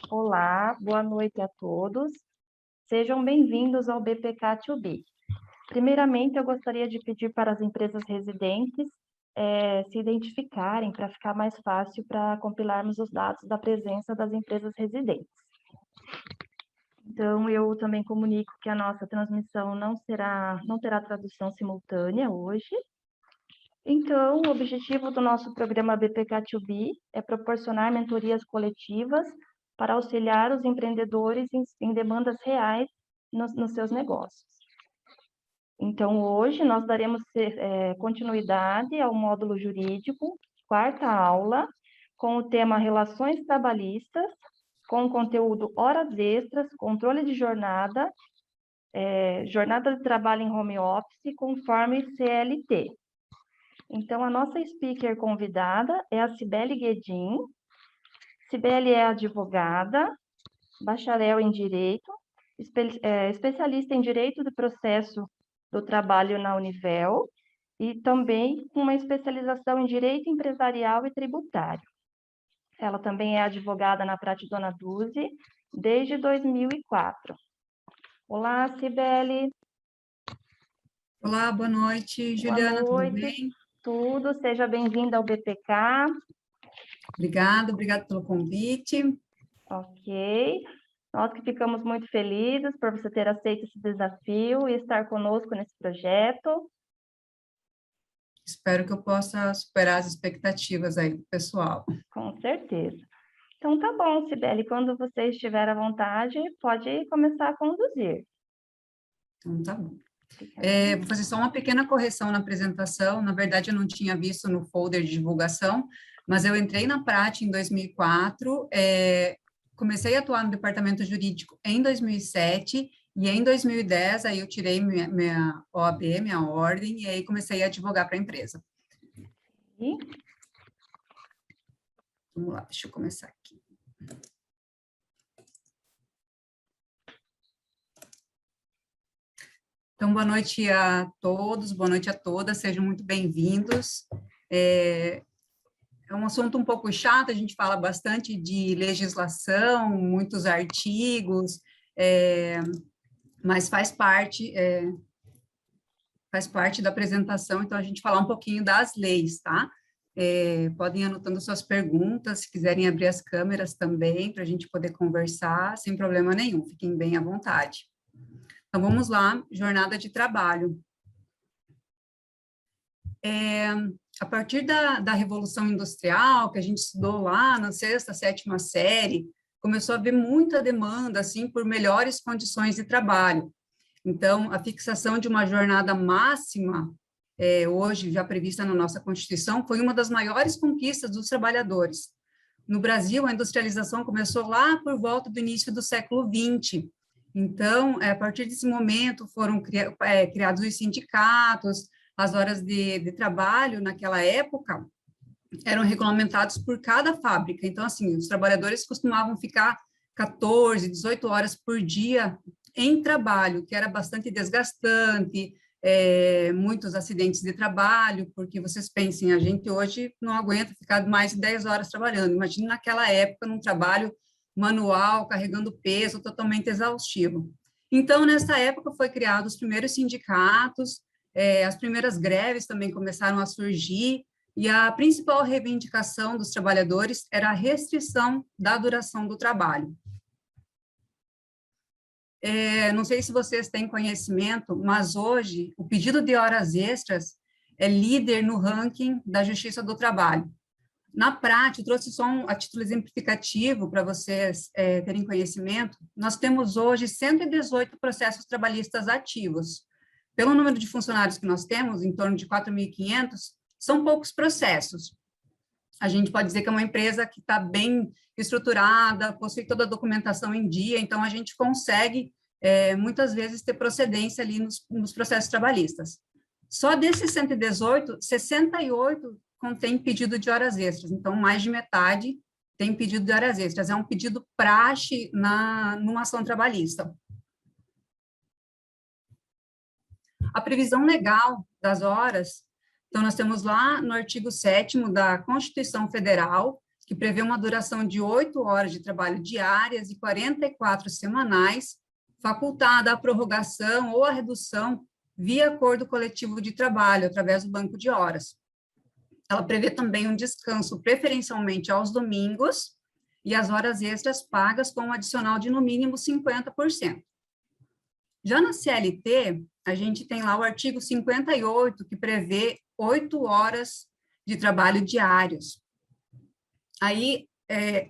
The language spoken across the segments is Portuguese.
Olá, boa noite a todos. Sejam bem-vindos ao BPK2B. Primeiramente, eu gostaria de pedir para as empresas residentes se identificarem para ficar mais fácil para compilarmos os dados da presença das empresas residentes. Então, eu também comunico que a nossa transmissão não terá tradução simultânea hoje. Então, o objetivo do nosso programa BPK2B é proporcionar mentorias coletivas para auxiliar os empreendedores em demandas reais nos seus negócios. Então, hoje nós daremos continuidade ao módulo jurídico, quarta aula, com o tema Relações Trabalhistas, com o conteúdo Horas Extras, Controle de Jornada, Jornada de Trabalho em Home Office, conforme CLT. Então, a nossa speaker convidada é a Cibele Guedin. Cibele é advogada, bacharel em Direito, especialista em Direito do Processo do Trabalho na Univel e também uma especialização em Direito Empresarial e Tributário. Ela também é advogada na Pratidona Duzi desde 2004. Olá, Cibele. Olá, boa noite, Juliana, boa noite, tudo bem? Tudo, seja bem-vinda ao BPK. Obrigada pelo convite. Ok. Nós que ficamos muito felizes por você ter aceito esse desafio e estar conosco nesse projeto. Espero que eu possa superar as expectativas aí do pessoal. Com certeza. Então, tá bom, Cibele, quando você estiver à vontade, pode começar a conduzir. Então, tá bom. Vou fazer só uma pequena correção na apresentação. Na verdade, eu não tinha visto no folder de divulgação, mas eu entrei na Prati em 2004, comecei a atuar no departamento jurídico em 2007, e em 2010, aí eu tirei minha OAB, minha ordem, e aí comecei a advogar para a empresa. Vamos lá, deixa eu começar aqui. Então, boa noite a todos, boa noite a todas, sejam muito bem-vindos. É um assunto um pouco chato, a gente fala bastante de legislação, muitos artigos, mas faz parte da apresentação, então a gente falar um pouquinho das leis, tá? Podem ir anotando suas perguntas, se quiserem abrir as câmeras também, para a gente poder conversar, sem problema nenhum, fiquem bem à vontade. Então, vamos lá, jornada de trabalho. A partir da Revolução Industrial, que a gente estudou lá na sexta, sétima série, começou a haver muita demanda, assim, por melhores condições de trabalho. Então, a fixação de uma jornada máxima, hoje já prevista na nossa Constituição, foi uma das maiores conquistas dos trabalhadores. No Brasil, a industrialização começou lá por volta do início do século XX. Então, a partir desse momento, foram criados os sindicatos, as horas de trabalho naquela época eram regulamentados por cada fábrica. Então, assim, os trabalhadores costumavam ficar 14, 18 horas por dia em trabalho, que era bastante desgastante, muitos acidentes de trabalho, porque vocês pensem, a gente hoje não aguenta ficar mais de 10 horas trabalhando. Imagine naquela época, num trabalho manual, carregando peso, totalmente exaustivo. Então, nessa época, foi criados os primeiros sindicatos, as primeiras greves também começaram a surgir, e a principal reivindicação dos trabalhadores era a restrição da duração do trabalho. Não sei se vocês têm conhecimento, mas hoje o pedido de horas extras é líder no ranking da Justiça do Trabalho. Na prática, eu trouxe só a título exemplificativo para vocês terem conhecimento, nós temos hoje 118 processos trabalhistas ativos. Pelo número de funcionários que nós temos, em torno de 4.500, são poucos processos. A gente pode dizer que é uma empresa que está bem estruturada, possui toda a documentação em dia, então a gente consegue, muitas vezes, ter procedência ali nos processos trabalhistas. Só desses 118, 68 contém pedido de horas extras, então mais de metade tem pedido de horas extras, é um pedido praxe numa ação trabalhista. A previsão legal das horas, então nós temos lá no artigo 7º da Constituição Federal, que prevê uma duração de 8 horas de trabalho diárias e 44 semanais, facultada a prorrogação ou a redução via acordo coletivo de trabalho, através do banco de horas. Ela prevê também um descanso preferencialmente aos domingos e as horas extras pagas com um adicional de no mínimo 50%. Já na CLT, a gente tem lá o artigo 58, que prevê 8 horas de trabalho diários. Aí,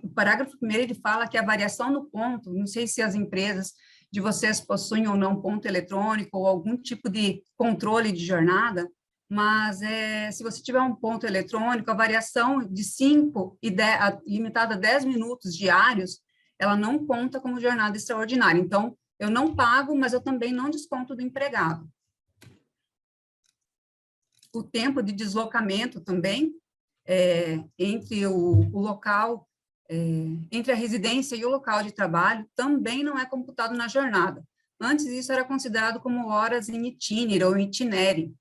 o parágrafo 1º, ele fala que a variação no ponto, não sei se as empresas de vocês possuem ou não ponto eletrônico ou algum tipo de controle de jornada, mas se você tiver um ponto eletrônico, a variação de 5 e 10, limitada a 10 minutos diários, ela não conta como jornada extraordinária. Então, eu não pago, mas eu também não desconto do empregado. O tempo de deslocamento também, entre o local, entre a residência e o local de trabalho, também não é computado na jornada. Antes, isso era considerado como horas em itinere ou itinere,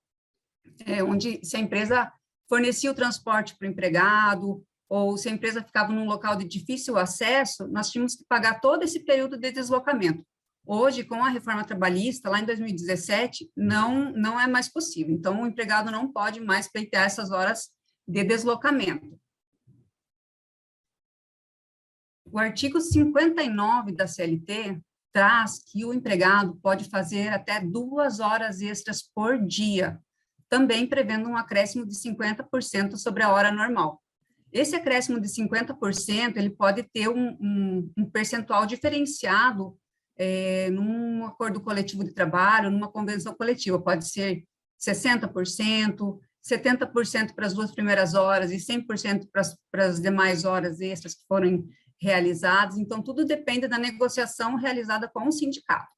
onde se a empresa fornecia o transporte para o empregado, ou se a empresa ficava num local de difícil acesso, nós tínhamos que pagar todo esse período de deslocamento. Hoje, com a reforma trabalhista, lá em 2017, não é mais possível. Então, o empregado não pode mais pleitear essas horas de deslocamento. O artigo 59 da CLT traz que o empregado pode fazer até 2 horas extras por dia, também prevendo um acréscimo de 50% sobre a hora normal. Esse acréscimo de 50%, ele pode ter um percentual diferenciado num acordo coletivo de trabalho, numa convenção coletiva. Pode ser 60%, 70% para as 2 primeiras horas e 100% para as demais horas extras que forem realizadas. Então, tudo depende da negociação realizada com o sindicato.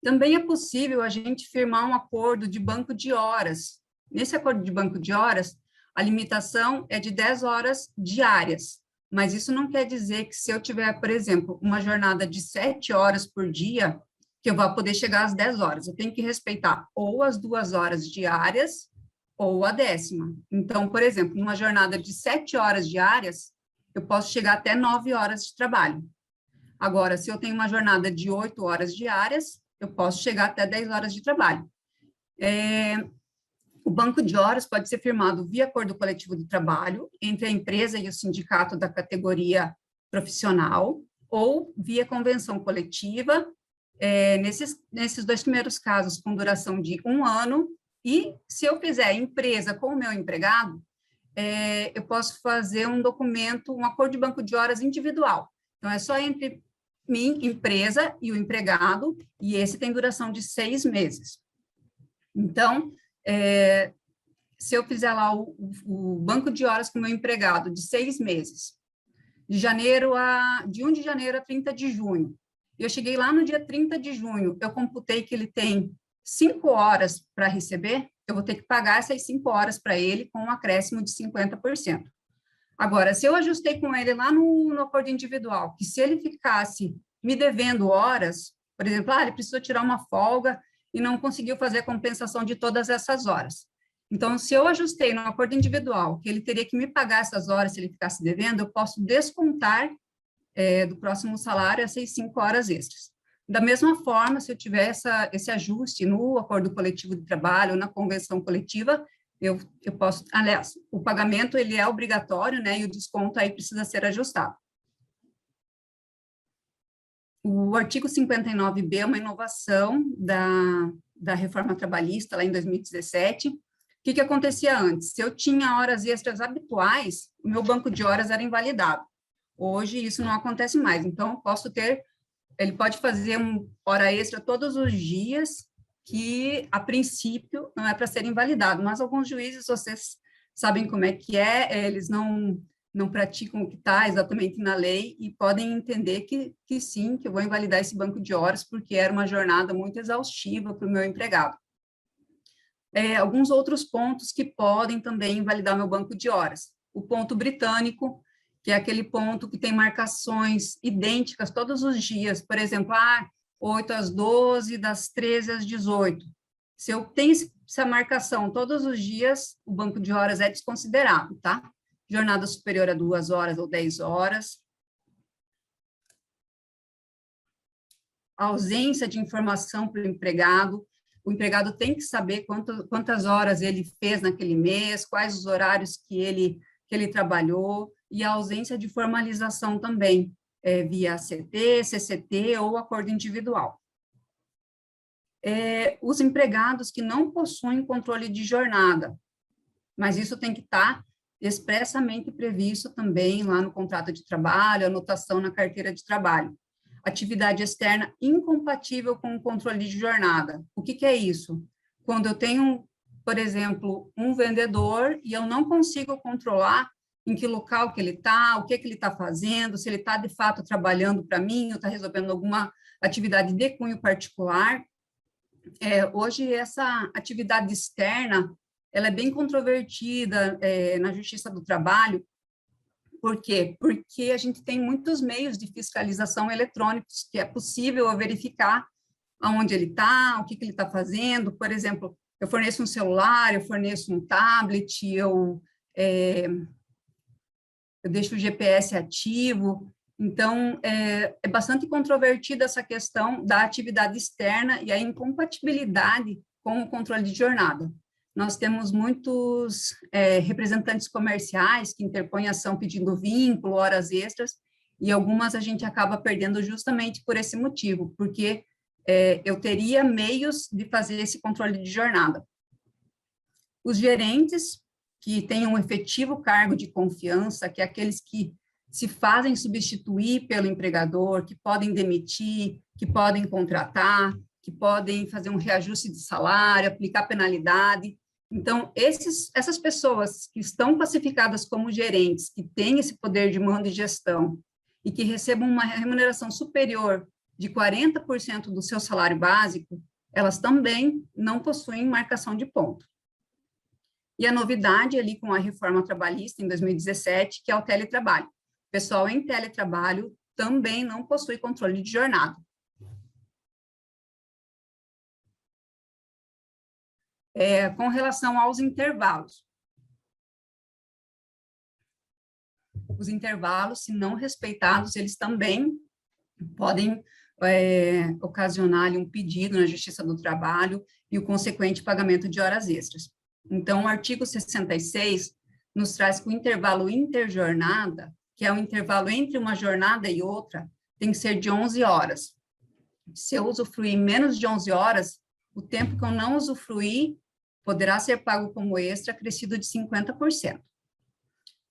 Também é possível a gente firmar um acordo de banco de horas. Nesse acordo de banco de horas, a limitação é de 10 horas diárias, mas isso não quer dizer que se eu tiver, por exemplo, uma jornada de 7 horas por dia, que eu vá poder chegar às 10 horas. Eu tenho que respeitar ou as 2 horas diárias ou a 10ª. Então, por exemplo, numa jornada de 7 horas diárias, eu posso chegar até 9 horas de trabalho. Agora, se eu tenho uma jornada de 8 horas diárias, eu posso chegar até 10 horas de trabalho. O banco de horas pode ser firmado via acordo coletivo de trabalho entre a empresa e o sindicato da categoria profissional ou via convenção coletiva, nesses 2 primeiros casos, com duração de 1 ano, e se eu fizer empresa com o meu empregado, eu posso fazer um documento, um acordo de banco de horas individual. Então, é só entre mim, empresa, e o empregado, e esse tem duração de 6 meses. Então, se eu fizer lá o banco de horas com o meu empregado de 6 meses, de 1 de janeiro a 30 de junho, e eu cheguei lá no dia 30 de junho, eu computei que ele tem 5 horas para receber, eu vou ter que pagar essas 5 horas para ele com um acréscimo de 50%. Agora, se eu ajustei com ele lá no acordo individual, que se ele ficasse me devendo horas, por exemplo, ele precisou tirar uma folga e não conseguiu fazer a compensação de todas essas horas. Então, se eu ajustei no acordo individual, que ele teria que me pagar essas horas se ele ficasse devendo, eu posso descontar do próximo salário essas 5 horas extras. Da mesma forma, se eu tiver esse ajuste no acordo coletivo de trabalho, na convenção coletiva, eu posso, aliás, o pagamento ele é obrigatório, né, e o desconto aí precisa ser ajustado. O artigo 59B é uma inovação da reforma trabalhista, lá em 2017. O que acontecia antes? Se eu tinha horas extras habituais, o meu banco de horas era invalidado. Hoje, isso não acontece mais. Então, ele pode fazer uma hora extra todos os dias, que, a princípio, não é para ser invalidado, mas alguns juízes, vocês sabem como é que eles não praticam o que está exatamente na lei e podem entender que sim, que eu vou invalidar esse banco de horas, porque era uma jornada muito exaustiva para o meu empregado. Alguns outros pontos que podem também invalidar meu banco de horas. O ponto britânico, que é aquele ponto que tem marcações idênticas todos os dias, por exemplo, 8 às 12, das 13 às 18. Se eu tenho essa marcação todos os dias, o banco de horas é desconsiderado, tá? jornada superior a 2 horas ou 10 horas, a ausência de informação para o empregado tem que saber quantas horas ele fez naquele mês, quais os horários que ele trabalhou, e a ausência de formalização também, via CT, CCT ou acordo individual. Os empregados que não possuem controle de jornada, mas isso tem que estar expressamente previsto também lá no contrato de trabalho, anotação na carteira de trabalho. Atividade externa incompatível com o controle de jornada. O que é isso? Quando eu tenho, por exemplo, um vendedor e eu não consigo controlar em que local que ele está, o que ele está fazendo, se ele está, de fato, trabalhando para mim, ou está resolvendo alguma atividade de cunho particular. Hoje, essa atividade externa, ela é bem controvertida na Justiça do Trabalho. Por quê? Porque a gente tem muitos meios de fiscalização eletrônicos que é possível verificar aonde ele está, o que ele está fazendo. Por exemplo, eu forneço um celular, eu forneço um tablet, eu deixo o GPS ativo. Então, é bastante controvertida essa questão da atividade externa e a incompatibilidade com o controle de jornada. Nós temos muitos representantes comerciais que interpõem ação pedindo vínculo, horas extras, e algumas a gente acaba perdendo justamente por esse motivo, porque eu teria meios de fazer esse controle de jornada. Os gerentes, que têm um efetivo cargo de confiança, que é aqueles que se fazem substituir pelo empregador, que podem demitir, que podem contratar, que podem fazer um reajuste de salário, aplicar penalidade. Então, essas pessoas que estão classificadas como gerentes, que têm esse poder de mando e gestão, e que recebam uma remuneração superior de 40% do seu salário básico, elas também não possuem marcação de ponto. E a novidade ali com a reforma trabalhista em 2017, que é o teletrabalho. O pessoal em teletrabalho também não possui controle de jornada. Com relação aos intervalos. Os intervalos, se não respeitados, eles também podem ocasionar ali um pedido na Justiça do Trabalho e o consequente pagamento de horas extras. Então, o artigo 66 nos traz que o intervalo interjornada, que é o intervalo entre uma jornada e outra, tem que ser de 11 horas. Se eu usufruir menos de 11 horas, o tempo que eu não usufruir poderá ser pago como extra, acrescido de 50%.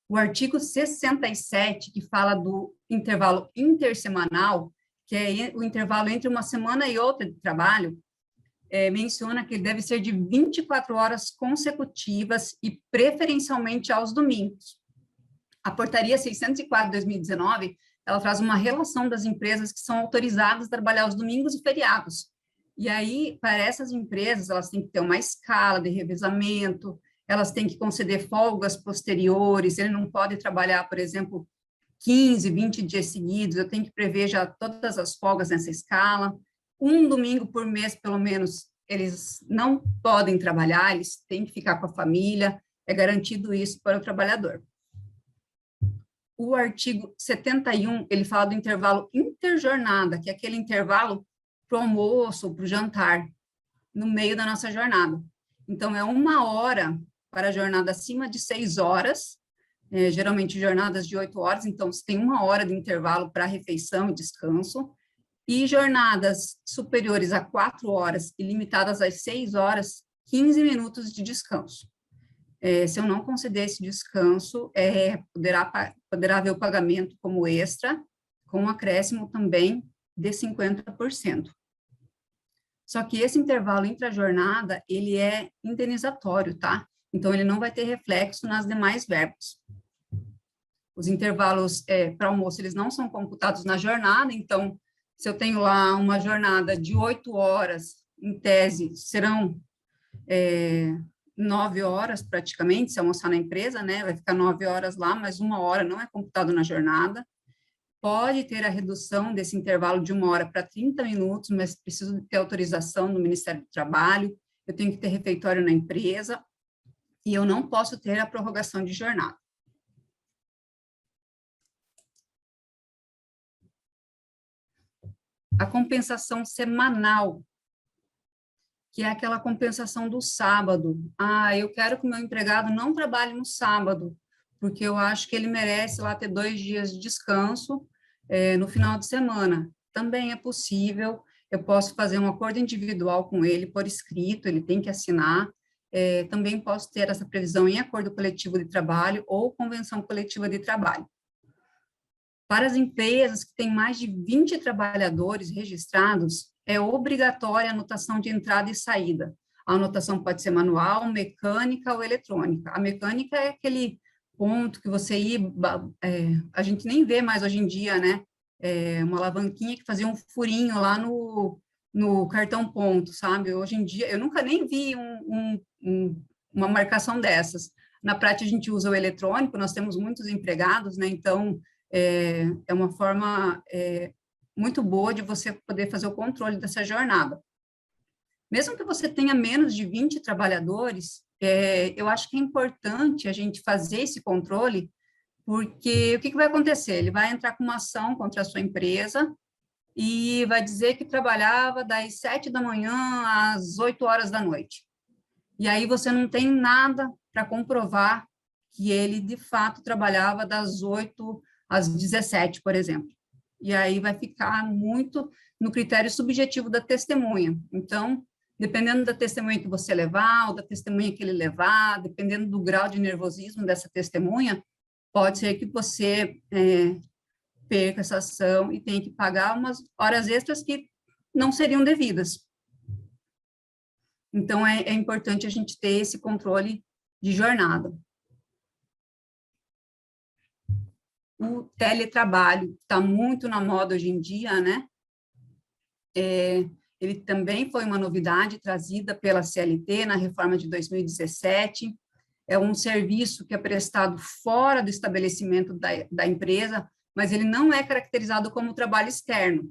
O artigo 67, que fala do intervalo intersemanal, que é o intervalo entre uma semana e outra de trabalho, menciona que ele deve ser de 24 horas consecutivas e preferencialmente aos domingos. A portaria 604 de 2019, ela traz uma relação das empresas que são autorizadas a trabalhar aos domingos e feriados. E aí, para essas empresas, elas têm que ter uma escala de revezamento, elas têm que conceder folgas posteriores, ele não pode trabalhar, por exemplo, 15, 20 dias seguidos, eu tenho que prever já todas as folgas nessa escala. Um domingo por mês, pelo menos, eles não podem trabalhar, eles têm que ficar com a família, é garantido isso para o trabalhador. O artigo 71, ele fala do intervalo interjornada, que é aquele intervalo para o almoço, para o jantar, no meio da nossa jornada. Então, é 1 hora para a jornada acima de 6 horas, geralmente jornadas de 8 horas, então, você tem 1 hora de intervalo para refeição e descanso, e jornadas superiores a 4 horas e limitadas às 6 horas, 15 minutos de descanso. Se eu não conceder esse descanso, poderá haver o pagamento como extra, com um acréscimo também de 50%. Só que esse intervalo intrajornada, ele é indenizatório, tá? Então, ele não vai ter reflexo nas demais verbas. Os intervalos para almoço, eles não são computados na jornada, então, se eu tenho lá uma jornada de 8 horas, em tese, serão 9 horas praticamente, se almoçar na empresa, né? Vai ficar 9 horas lá, mas 1 hora não é computado na jornada. Pode ter a redução desse intervalo de 1 hora para 30 minutos, mas preciso ter autorização do Ministério do Trabalho, eu tenho que ter refeitório na empresa, e eu não posso ter a prorrogação de jornada. a compensação semanal, que é aquela compensação do sábado. Ah, eu quero que o meu empregado não trabalhe no sábado, porque eu acho que ele merece lá ter 2 dias de descanso no final de semana. Também é possível, eu posso fazer um acordo individual com ele por escrito, ele tem que assinar. Também posso ter essa previsão em acordo coletivo de trabalho ou convenção coletiva de trabalho. Para as empresas que têm mais de 20 trabalhadores registrados, é obrigatória a anotação de entrada e saída. A anotação pode ser manual, mecânica ou eletrônica. A mecânica é aquele ponto que você ia, a gente nem vê mais hoje em dia, né? Uma alavanquinha que fazia um furinho lá no cartão ponto, sabe? Hoje em dia, eu nunca nem vi uma marcação dessas. Na prática, a gente usa o eletrônico, nós temos muitos empregados, né? Então, é uma forma muito boa de você poder fazer o controle dessa jornada. Mesmo que você tenha menos de 20 trabalhadores, eu acho que é importante a gente fazer esse controle, porque o que vai acontecer? Ele vai entrar com uma ação contra a sua empresa e vai dizer que trabalhava das 7 da manhã às 8 horas da noite. E aí você não tem nada para comprovar que ele, de fato, trabalhava das 8 às 17, por exemplo. E aí vai ficar muito no critério subjetivo da testemunha. Então, dependendo da testemunha que você levar, ou da testemunha que ele levar, dependendo do grau de nervosismo dessa testemunha, pode ser que você perca essa ação e tenha que pagar umas horas extras que não seriam devidas. Então, é importante a gente ter esse controle de jornada. O teletrabalho está muito na moda hoje em dia, né? Ele também foi uma novidade trazida pela CLT na reforma de 2017. É um serviço que é prestado fora do estabelecimento da empresa, mas ele não é caracterizado como trabalho externo,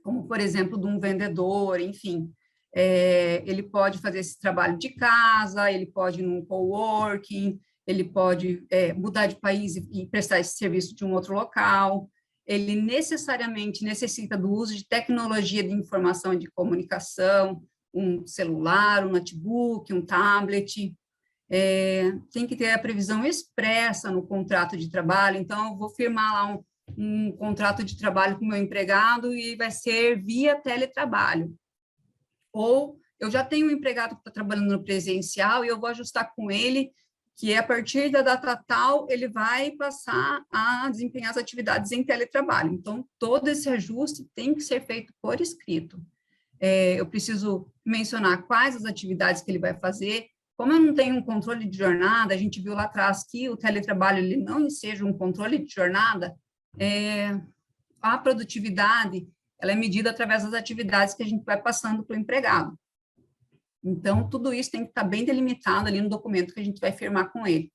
como, por exemplo, de um vendedor, enfim. Ele pode fazer esse trabalho de casa, ele pode ir num coworking, ele pode mudar de país e prestar esse serviço de um outro local. Ele necessariamente necessita do uso de tecnologia de informação e de comunicação, um celular, um notebook, um tablet. Tem que ter a previsão expressa no contrato de trabalho. Então, eu vou firmar lá um contrato de trabalho com o meu empregado e vai ser via teletrabalho. Ou eu já tenho um empregado que está trabalhando no presencial e eu vou ajustar com ele que a partir da data tal, ele vai passar a desempenhar as atividades em teletrabalho. Então, todo esse ajuste tem que ser feito por escrito. Eu preciso mencionar quais as atividades que ele vai fazer. Como eu não tenho um controle de jornada, a gente viu lá atrás que o teletrabalho ele não enseja um controle de jornada, a produtividade ela é medida através das atividades que a gente vai passando para o empregado. Então, tudo isso tem que estar bem delimitado ali no documento que a gente vai firmar com ele.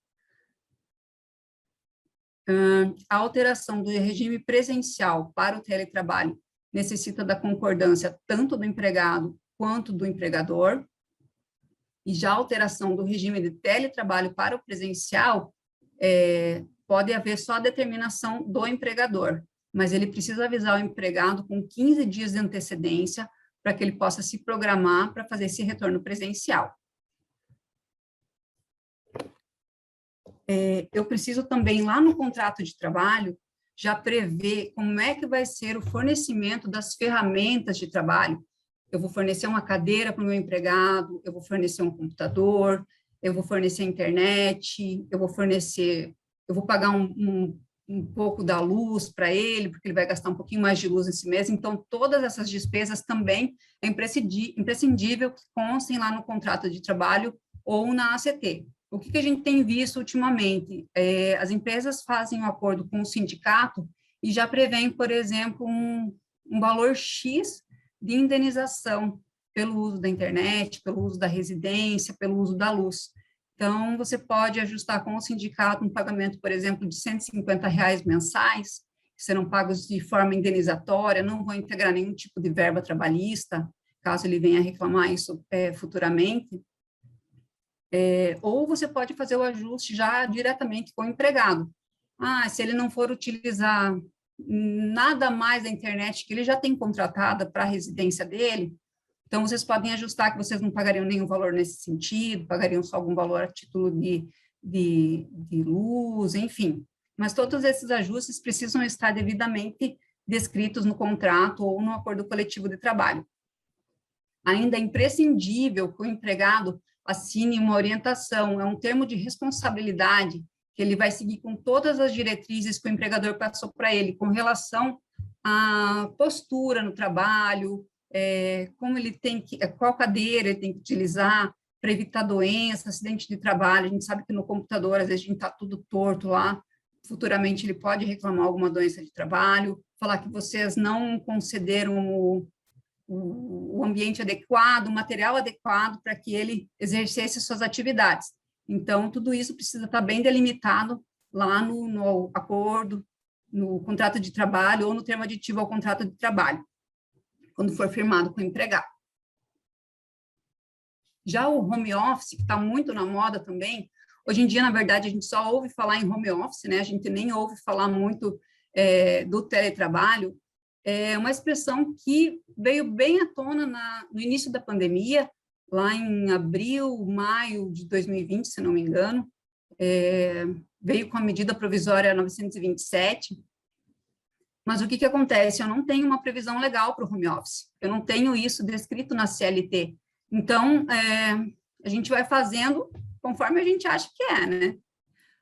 A alteração do regime presencial para o teletrabalho necessita da concordância tanto do empregado quanto do empregador, e já a alteração do regime de teletrabalho para o presencial pode haver só a determinação do empregador, mas ele precisa avisar o empregado com 15 dias de antecedência para que ele possa se programar para fazer esse retorno presencial. Eu preciso também, lá no contrato de trabalho, já prever como é que vai ser o fornecimento das ferramentas de trabalho. Eu vou fornecer uma cadeira para o meu empregado, eu vou fornecer um computador, eu vou fornecer internet, eu vou pagar um pouco da luz para ele, porque ele vai gastar um pouquinho mais de luz nesse mês. Então, todas essas despesas também é imprescindível que constem lá no contrato de trabalho ou na ACT. O que a gente tem visto ultimamente? As empresas fazem um acordo com o sindicato e já prevêem, por exemplo, um valor X de indenização pelo uso da internet, pelo uso da residência, pelo uso da luz. Então, você pode ajustar com o sindicato um pagamento, por exemplo, de R$ 150 mensais, que serão pagos de forma indenizatória, não vão integrar nenhum tipo de verba trabalhista, caso ele venha reclamar isso futuramente. Ou você pode fazer o ajuste já diretamente com o empregado. Se ele não for utilizar nada mais da internet que ele já tem contratada para a residência dele, então vocês podem ajustar que vocês não pagariam nenhum valor nesse sentido, pagariam só algum valor a título de luz, enfim. Mas todos esses ajustes precisam estar devidamente descritos no contrato ou no acordo coletivo de trabalho. Ainda é imprescindível que o empregado assine uma orientação, é um termo de responsabilidade que ele vai seguir com todas as diretrizes que o empregador passou para ele, com relação à postura no trabalho, como ele tem que, qual cadeira ele tem que utilizar para evitar doença, acidente de trabalho. A gente sabe que no computador, às vezes, a gente está tudo torto lá, futuramente ele pode reclamar alguma doença de trabalho, falar que vocês não concederam o ambiente adequado, o material adequado para que ele exercesse suas atividades. Então, tudo isso precisa estar bem delimitado lá no acordo, no contrato de trabalho ou no termo aditivo ao contrato de trabalho, quando for firmado com o empregado. Já o home office, que está muito na moda também, hoje em dia, na verdade, a gente só ouve falar em home office, né? A gente nem ouve falar muito do teletrabalho. É uma expressão que veio bem à tona no início da pandemia, lá em abril, maio de 2020, se não me engano, veio com a medida provisória 927. Mas o que acontece? Eu não tenho uma previsão legal para o home office, eu não tenho isso descrito na CLT. Então, a gente vai fazendo conforme a gente acha que né?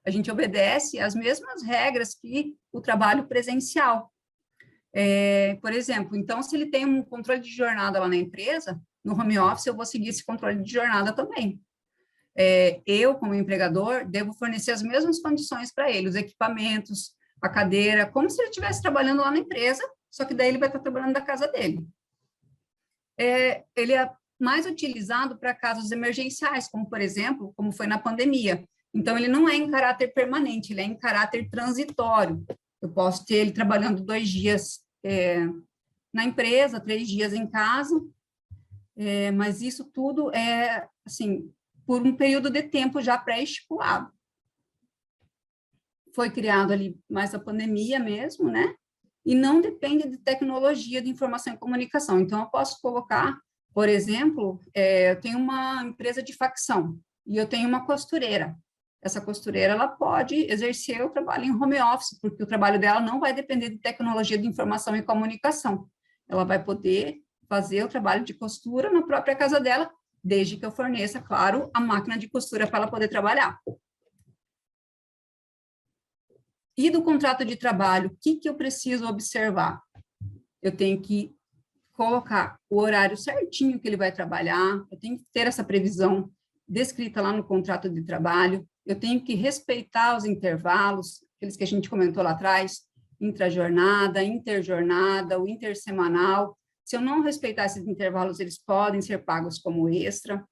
A gente obedece às mesmas regras que o trabalho presencial. Por exemplo, então, se ele tem um controle de jornada lá na empresa, no home office eu vou seguir esse controle de jornada também. Eu, como empregador, devo fornecer as mesmas condições para ele, os equipamentos, a cadeira, como se ele estivesse trabalhando lá na empresa, só que daí ele vai estar trabalhando da casa dele. Ele é mais utilizado para casos emergenciais, como, por exemplo, como foi na pandemia. Então, ele não é em caráter permanente, ele é em caráter transitório. Eu posso ter ele trabalhando 2 dias na empresa, 3 dias em casa, mas isso tudo é, assim, por um período de tempo já pré-estipulado. Foi criado ali mais a pandemia mesmo, né? E não depende de tecnologia de informação e comunicação. Então, eu posso colocar, por exemplo, eu tenho uma empresa de facção e eu tenho uma costureira. Essa costureira, ela pode exercer o trabalho em home office, porque o trabalho dela não vai depender de tecnologia de informação e comunicação. Ela vai poder fazer o trabalho de costura na própria casa dela, desde que eu forneça, claro, a máquina de costura para ela poder trabalhar. E do contrato de trabalho, o que eu preciso observar? Eu tenho que colocar o horário certinho que ele vai trabalhar, eu tenho que ter essa previsão descrita lá no contrato de trabalho, eu tenho que respeitar os intervalos, aqueles que a gente comentou lá atrás, intrajornada, interjornada, o intersemanal. Se eu não respeitar esses intervalos, eles podem ser pagos como extra.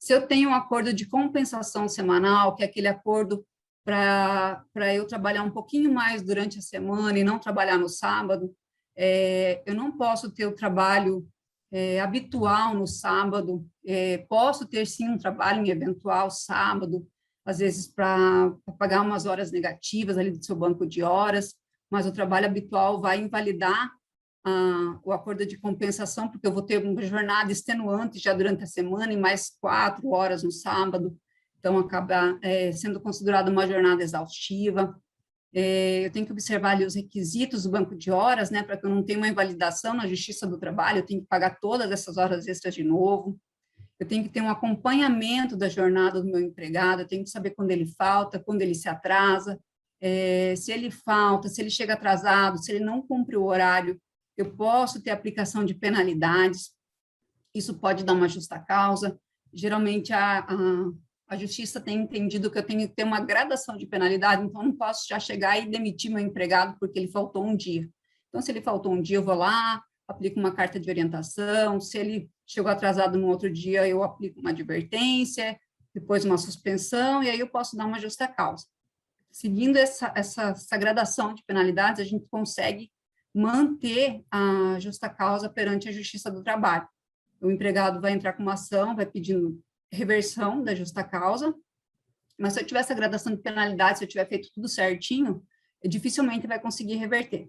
Se eu tenho um acordo de compensação semanal, que é aquele acordo para eu trabalhar um pouquinho mais durante a semana e não trabalhar no sábado, eu não posso ter o trabalho habitual no sábado, posso ter sim um trabalho em eventual sábado, às vezes para pagar umas horas negativas ali do seu banco de horas, mas o trabalho habitual vai invalidar o acordo de compensação, porque eu vou ter uma jornada extenuante já durante a semana e mais 4 horas no sábado, então acaba sendo considerada uma jornada exaustiva. Eu tenho que observar ali os requisitos do banco de horas, né, para que eu não tenha uma invalidação na Justiça do Trabalho, eu tenho que pagar todas essas horas extras de novo. Eu tenho que ter um acompanhamento da jornada do meu empregado, eu tenho que saber quando ele falta, quando ele se atrasa, se ele falta, se ele chega atrasado, se ele não cumpre o horário, eu posso ter aplicação de penalidades, isso pode dar uma justa causa. Geralmente, a Justiça tem entendido que eu tenho que ter uma gradação de penalidade, então eu não posso já chegar e demitir meu empregado porque ele faltou um dia. Então, se ele faltou um dia, eu vou lá, aplico uma carta de orientação, se ele chegou atrasado no outro dia, eu aplico uma advertência, depois uma suspensão, e aí eu posso dar uma justa causa. Seguindo essa gradação de penalidades, a gente consegue manter a justa causa perante a Justiça do Trabalho. O empregado vai entrar com uma ação, vai pedindo reversão da justa causa, mas se eu tiver essa gradação de penalidade, se eu tiver feito tudo certinho, dificilmente vai conseguir reverter.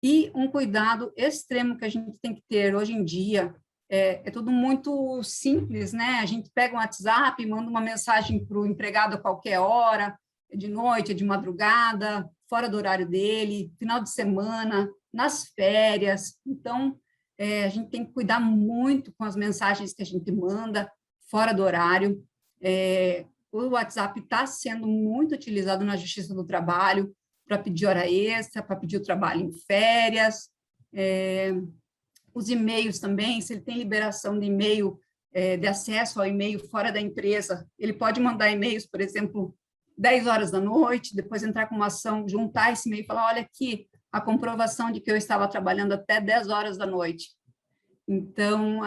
E um cuidado extremo que a gente tem que ter hoje em dia, é tudo muito simples, né? A gente pega um WhatsApp, manda uma mensagem para o empregado a qualquer hora, de noite, de madrugada, fora do horário dele, final de semana, nas férias. Então, a gente tem que cuidar muito com as mensagens que a gente manda, fora do horário. O WhatsApp está sendo muito utilizado na Justiça do Trabalho para pedir hora extra, para pedir o trabalho em férias. Os e-mails também, se ele tem liberação de e-mail, de acesso ao e-mail fora da empresa, ele pode mandar e-mails, por exemplo, 10 horas da noite, depois entrar com uma ação, juntar esse e-mail e falar, olha aqui, a comprovação de que eu estava trabalhando até 10 horas da noite. Então,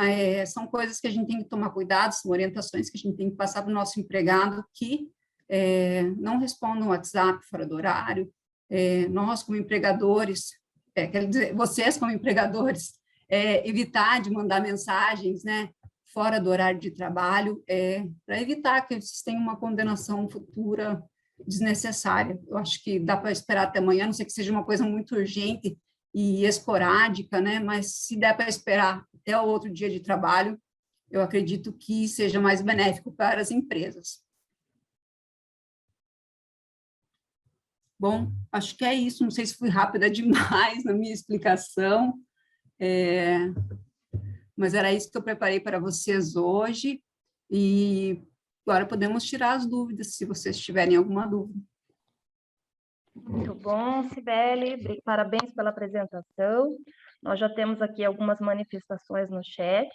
são coisas que a gente tem que tomar cuidado, são orientações que a gente tem que passar para o nosso empregado que não respondam o WhatsApp fora do horário. Nós, como empregadores, quer dizer, vocês, como empregadores, evitar de mandar mensagens, né, fora do horário de trabalho, para evitar que vocês tenham uma condenação futura desnecessária. Eu acho que dá para esperar até amanhã, a não sei que seja uma coisa muito urgente e esporádica, né? Mas se der para esperar até o outro dia de trabalho, eu acredito que seja mais benéfico para as empresas. Bom, acho que é isso. Não sei se fui rápida demais na minha explicação, mas era isso que eu preparei para vocês hoje. E agora podemos tirar as dúvidas, se vocês tiverem alguma dúvida. Muito bom, Cibele, parabéns pela apresentação. Nós já temos aqui algumas manifestações no chat.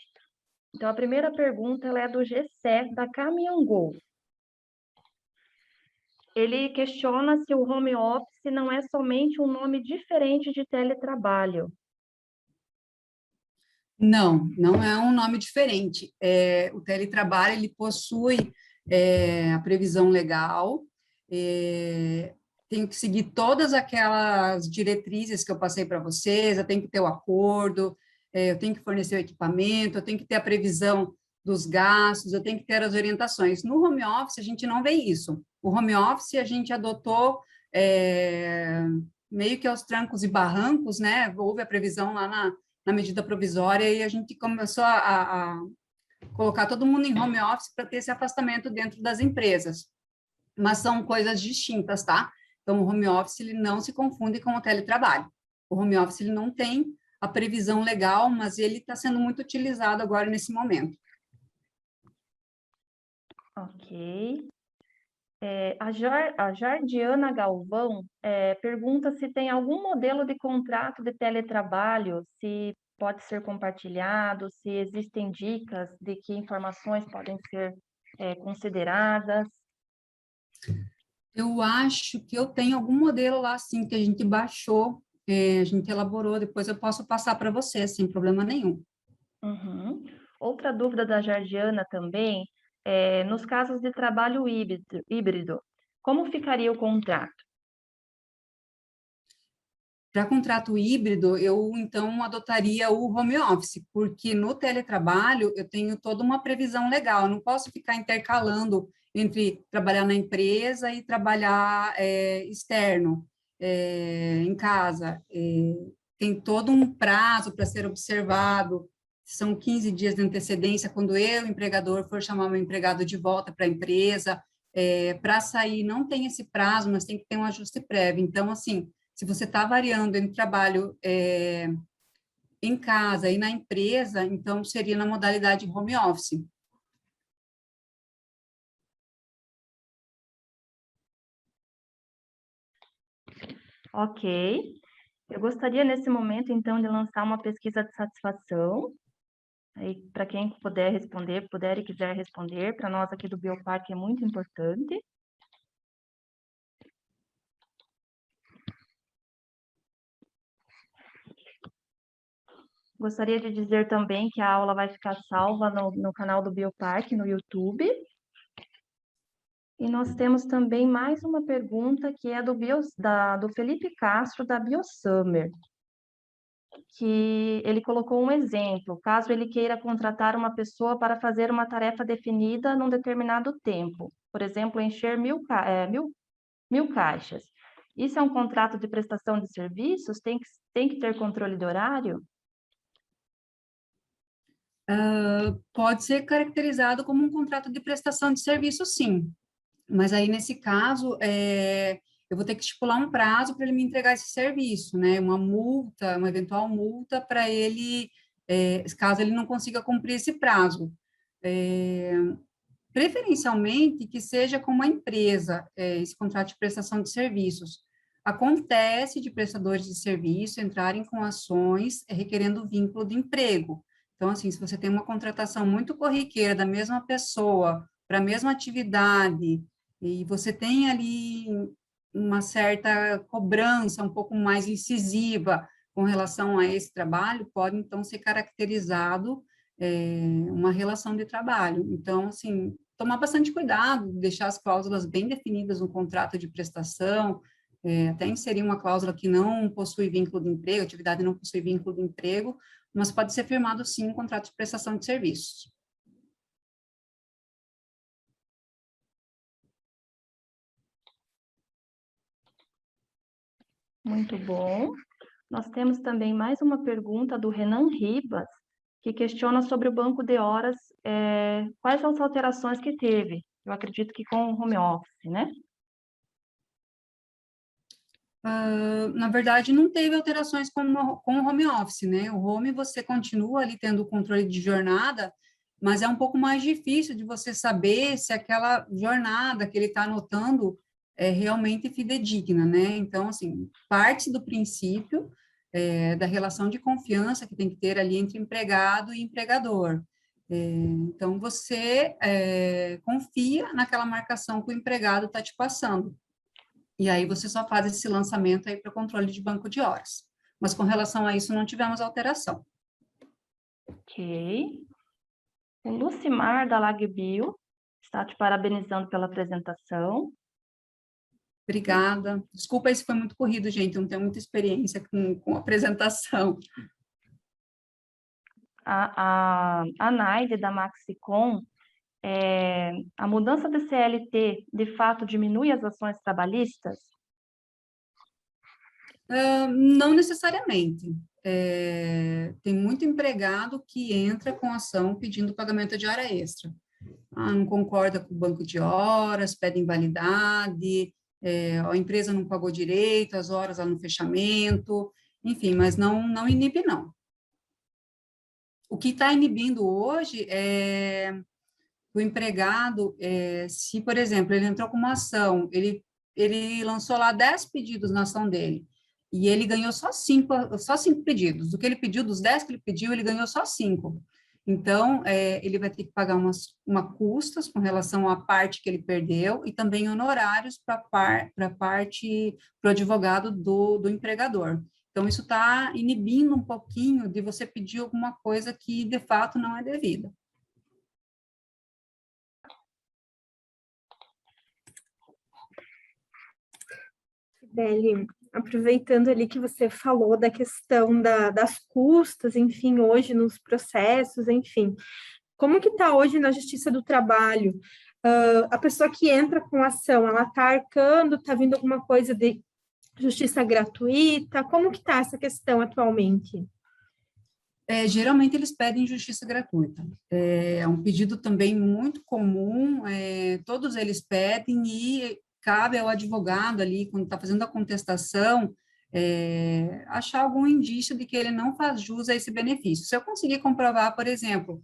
Então, a primeira pergunta ela é do Gessé, da Caminhangol. Ele questiona se o home office não é somente um nome diferente de teletrabalho. Não, não é um nome diferente. O teletrabalho, ele possui a previsão legal, tenho que seguir todas aquelas diretrizes que eu passei para vocês, eu tenho que ter o acordo, eu tenho que fornecer o equipamento, eu tenho que ter a previsão dos gastos, eu tenho que ter as orientações. No home office, a gente não vê isso. O home office, a gente adotou meio que aos trancos e barrancos, né? Houve a previsão lá na medida provisória e a gente começou a colocar todo mundo em home office para ter esse afastamento dentro das empresas. Mas são coisas distintas, tá? Então, o home office ele não se confunde com o teletrabalho. O home office ele não tem a previsão legal, mas ele está sendo muito utilizado agora nesse momento. Ok. A Jardiana Galvão pergunta se tem algum modelo de contrato de teletrabalho, se pode ser compartilhado, se existem dicas de que informações podem ser consideradas. Eu acho que eu tenho algum modelo lá, sim, que a gente baixou, a gente elaborou, depois eu posso passar para você, sem problema nenhum. Uhum. Outra dúvida da Jardiana também, nos casos de trabalho híbrido, como ficaria o contrato? Para contrato híbrido, eu então adotaria o home office, porque no teletrabalho eu tenho toda uma previsão legal, eu não posso ficar intercalando entre trabalhar na empresa e trabalhar externo, em casa. Tem todo um prazo para ser observado, são 15 dias de antecedência, quando eu, empregador, for chamar meu empregado de volta para a empresa, para sair não tem esse prazo, mas tem que ter um ajuste prévio. Então, assim, se você está variando entre trabalho em casa e na empresa, então seria na modalidade home office. Ok. Eu gostaria, nesse momento, então, de lançar uma pesquisa de satisfação. Aí, para quem puder responder, puder e quiser responder, para nós aqui do Bioparque é muito importante. Gostaria de dizer também que a aula vai ficar salva no canal do Bioparque, no YouTube. E nós temos também mais uma pergunta, que é do Felipe Castro, da BioSummer, que ele colocou um exemplo, caso ele queira contratar uma pessoa para fazer uma tarefa definida num determinado tempo, por exemplo, encher 1000 caixas. Isso é um contrato de prestação de serviços? Tem que ter controle de horário? Pode ser caracterizado como um contrato de prestação de serviço, sim. Mas aí, nesse caso, eu vou ter que estipular um prazo para ele me entregar esse serviço, né? Uma multa, uma eventual multa para ele, caso ele não consiga cumprir esse prazo. É, preferencialmente que seja com uma empresa, esse contrato de prestação de serviços. Acontece de prestadores de serviço entrarem com ações requerendo vínculo de emprego. Então, assim, se você tem uma contratação muito corriqueira da mesma pessoa para a mesma atividade, e você tem ali uma certa cobrança um pouco mais incisiva com relação a esse trabalho, pode, então, ser caracterizado uma relação de trabalho. Então, assim, tomar bastante cuidado, deixar as cláusulas bem definidas no contrato de prestação, até inserir uma cláusula que não possui vínculo de emprego, a atividade não possui vínculo de emprego, mas pode ser firmado, sim, um contrato de prestação de serviços. Muito bom. Nós temos também mais uma pergunta do Renan Ribas, que questiona sobre o banco de horas, quais as alterações que teve? Eu acredito que com o home office, né? Na verdade, não teve alterações com o home office, né? O home você continua ali tendo o controle de jornada, mas é um pouco mais difícil de você saber se aquela jornada que ele está anotando é realmente fidedigna, né? Então, assim, parte do princípio da relação de confiança que tem que ter ali entre empregado e empregador. Então, você confia naquela marcação que o empregado está te passando. E aí você só faz esse lançamento aí para controle de banco de horas. Mas com relação a isso, não tivemos alteração. Ok. O Lucimar, da Lagbio, está te parabenizando pela apresentação. Obrigada. Desculpa se foi muito corrido, gente, eu não tenho muita experiência com apresentação. A Naide, da Maxicom, a mudança da CLT, de fato, diminui as ações trabalhistas? Não necessariamente. Tem muito empregado que entra com ação pedindo pagamento de hora extra. Não concorda com o banco de horas, pede invalidade, a empresa não pagou direito, as horas lá no fechamento, enfim, mas não inibe, não. O que está inibindo hoje é o empregado, se, por exemplo, ele entrou com uma ação, ele lançou lá 10 pedidos na ação dele, e ele ganhou só cinco pedidos. Do que ele pediu, dos 10 que ele pediu, ele ganhou só 5. Então, ele vai ter que pagar uma custas com relação à parte que ele perdeu e também honorários para a parte, para o advogado do empregador. Então, isso está inibindo um pouquinho de você pedir alguma coisa que, de fato, não é devida. Beli, aproveitando ali que você falou da questão das custas, enfim, hoje nos processos, enfim, como que está hoje na Justiça do Trabalho? A pessoa que entra com ação, ela está arcando, está vindo alguma coisa de justiça gratuita? Como que está essa questão atualmente? Geralmente eles pedem justiça gratuita. É um pedido também muito comum, todos eles pedem e cabe ao advogado ali, quando está fazendo a contestação, achar algum indício de que ele não faz jus a esse benefício. Se eu conseguir comprovar, por exemplo,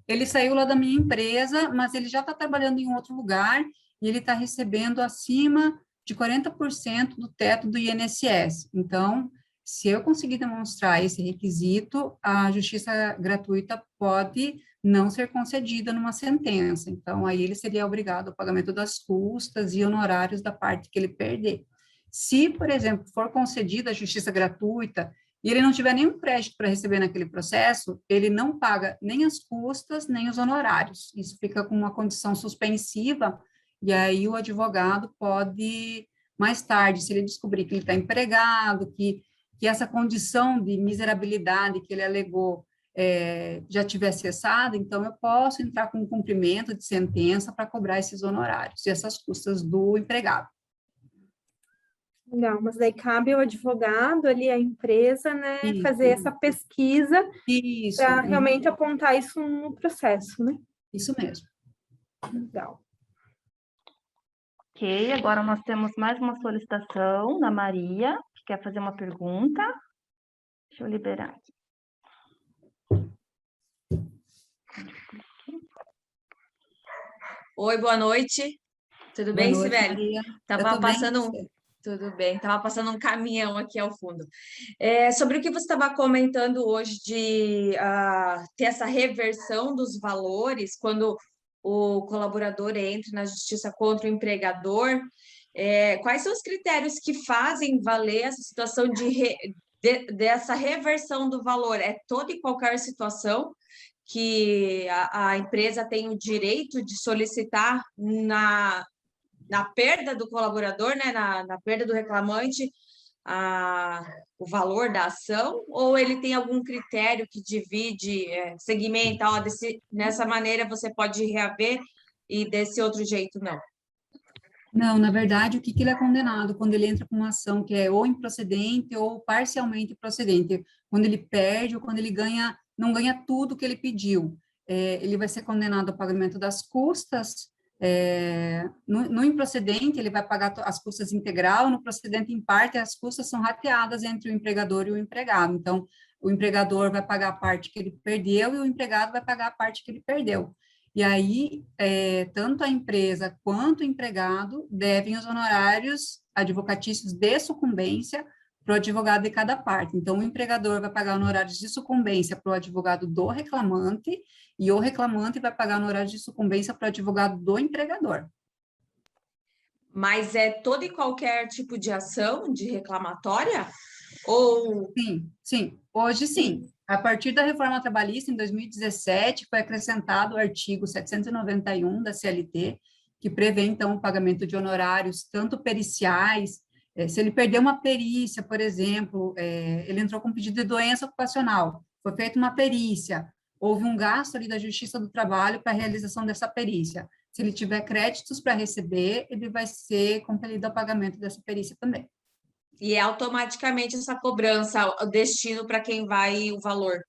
ele saiu lá da minha empresa, mas ele já está trabalhando em outro lugar e ele está recebendo acima de 40% do teto do INSS. Então, se eu conseguir demonstrar esse requisito, a justiça gratuita pode não ser concedida numa sentença. Então, aí ele seria obrigado ao pagamento das custas e honorários da parte que ele perder. Se, por exemplo, for concedida a justiça gratuita e ele não tiver nenhum crédito para receber naquele processo, ele não paga nem as custas, nem os honorários. Isso fica com uma condição suspensiva, e aí o advogado pode, mais tarde, se ele descobrir que ele está empregado, que essa condição de miserabilidade que ele alegou já tiver cessado, então eu posso entrar com um cumprimento de sentença para cobrar esses honorários e essas custas do empregado. Legal, mas daí cabe ao advogado ali, à empresa, né, fazer essa pesquisa Isso, para realmente apontar isso no processo, né? isso mesmo. Legal. Ok, agora nós temos mais uma solicitação da Maria, que quer fazer uma pergunta. Deixa eu liberar aqui. Oi, boa noite. Tudo Boa bem, noite, Sibeli? Maria. Eu Tava tô bem, passando você? Tudo bem, tava passando um caminhão aqui ao fundo. Sobre o que você estava comentando hoje de ter essa reversão dos valores quando o colaborador entra na justiça contra o empregador, quais são os critérios que fazem valer essa situação dessa reversão do valor? É toda e qualquer situação que a empresa tem o direito de solicitar na perda do colaborador, né, na perda do reclamante, o valor da ação, ou ele tem algum critério que divide, segmenta, nessa maneira você pode reaver e desse outro jeito não? Não, na verdade, o que que ele é condenado quando ele entra com uma ação que é ou improcedente ou parcialmente procedente, quando ele perde ou quando ele ganha, não ganha tudo que ele pediu. Ele vai ser condenado ao pagamento das custas. No improcedente, ele vai pagar as custas integral, no procedente, em parte, as custas são rateadas entre o empregador e o empregado. Então, o empregador vai pagar a parte que ele perdeu e o empregado vai pagar a parte que ele perdeu. E aí, tanto a empresa quanto o empregado devem os honorários advocatícios de sucumbência para o advogado de cada parte. Então, o empregador vai pagar honorários de sucumbência para o advogado do reclamante e o reclamante vai pagar honorários de sucumbência para o advogado do empregador. Mas é todo e qualquer tipo de ação de reclamatória? Ou Sim, hoje sim. A partir da reforma trabalhista, em 2017, foi acrescentado o artigo 791 da CLT, que prevê, então, o pagamento de honorários, tanto periciais, se ele perdeu uma perícia, por exemplo, ele entrou com pedido de doença ocupacional, foi feita uma perícia, houve um gasto ali da Justiça do Trabalho para a realização dessa perícia. Se ele tiver créditos para receber, ele vai ser compelido ao pagamento dessa perícia também. E é automaticamente essa cobrança, o destino para quem vai o valor?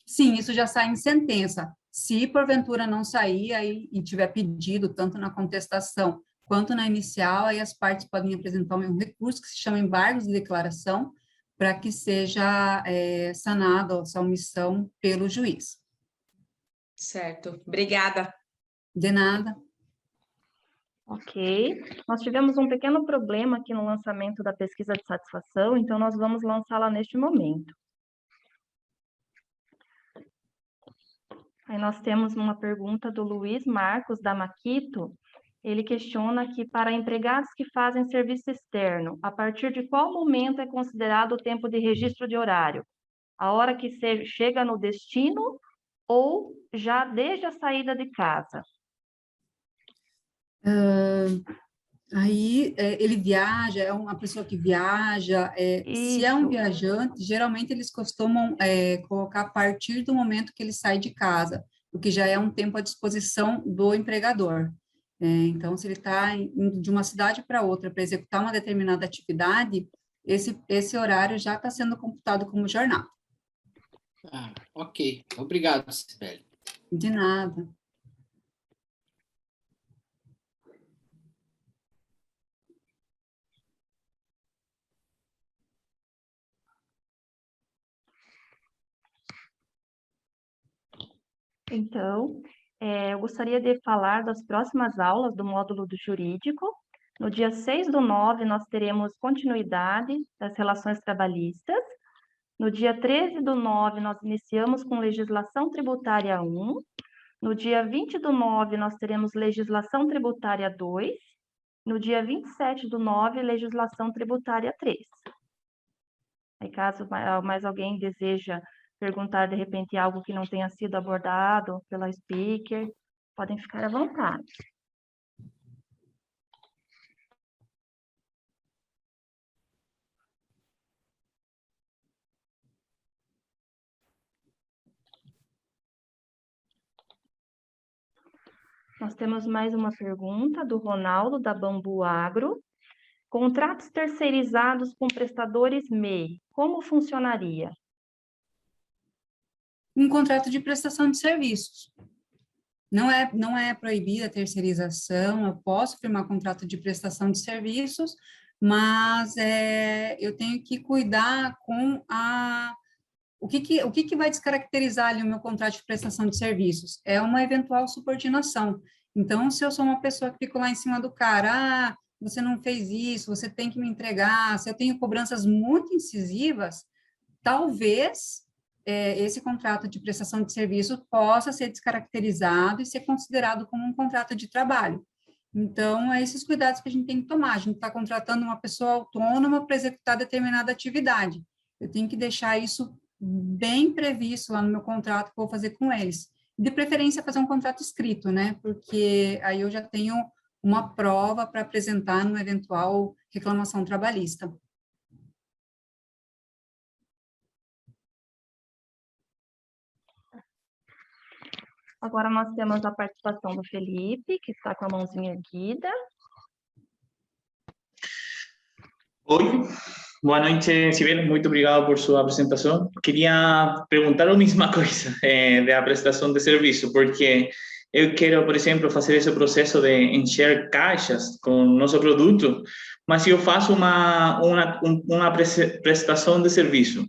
Sim, isso já sai em sentença. Se porventura não sair aí, e tiver pedido, tanto na contestação quanto na inicial, aí as partes podem apresentar um recurso que se chama embargos de declaração, para que seja sanada essa omissão pelo juiz. Certo, obrigada. De nada. Ok. Nós tivemos um pequeno problema aqui no lançamento da pesquisa de satisfação, então nós vamos lançá-la neste momento. Aí nós temos uma pergunta do Luiz Marcos, da Maquito. Ele questiona que para empregados que fazem serviço externo, a partir de qual momento é considerado o tempo de registro de horário? A hora que chega no destino ou já desde a saída de casa? Aí ele viaja, é uma pessoa que viaja, se é um Isso. viajante, geralmente eles costumam colocar a partir do momento que ele sai de casa, o que já é um tempo à disposição do empregador. Então, se ele está indo de uma cidade para outra para executar uma determinada atividade, esse horário já está sendo computado como jornada. Ah, ok. Obrigado, Sibeli. De nada. Então, eu gostaria de falar das próximas aulas do módulo do jurídico. No dia 6/9, nós teremos continuidade das relações trabalhistas. No dia 13/9, nós iniciamos com legislação tributária 1. No dia 20/9, nós teremos legislação tributária 2. No dia 27/9, legislação tributária 3. Aí, caso mais alguém deseja perguntar, de repente, algo que não tenha sido abordado pela speaker, podem ficar à vontade. Nós temos mais uma pergunta do Ronaldo, da Bambu Agro. Contratos terceirizados com prestadores MEI, como funcionaria? Um contrato de prestação de serviços. Não é proibida a terceirização, eu posso firmar contrato de prestação de serviços, mas eu tenho que cuidar com o que vai descaracterizar ali o meu contrato de prestação de serviços? É uma eventual subordinação. Então, se eu sou uma pessoa que fico lá em cima do cara, você não fez isso, você tem que me entregar, se eu tenho cobranças muito incisivas, talvez esse contrato de prestação de serviço possa ser descaracterizado e ser considerado como um contrato de trabalho. Então, é esses cuidados que a gente tem que tomar. A gente está contratando uma pessoa autônoma para executar determinada atividade. Eu tenho que deixar isso bem previsto lá no meu contrato que eu vou fazer com eles. De preferência, fazer um contrato escrito, né? Porque aí eu já tenho uma prova para apresentar numa eventual reclamação trabalhista. Agora nós temos a participação do Felipe, que está com a mãozinha erguida. Oi, boa noite, Sibel. Muito obrigado por sua apresentação. Queria perguntar a mesma coisa da prestação de serviço, porque eu quero, por exemplo, fazer esse processo de encher caixas com nosso produto, mas se eu faço uma prestação de serviço,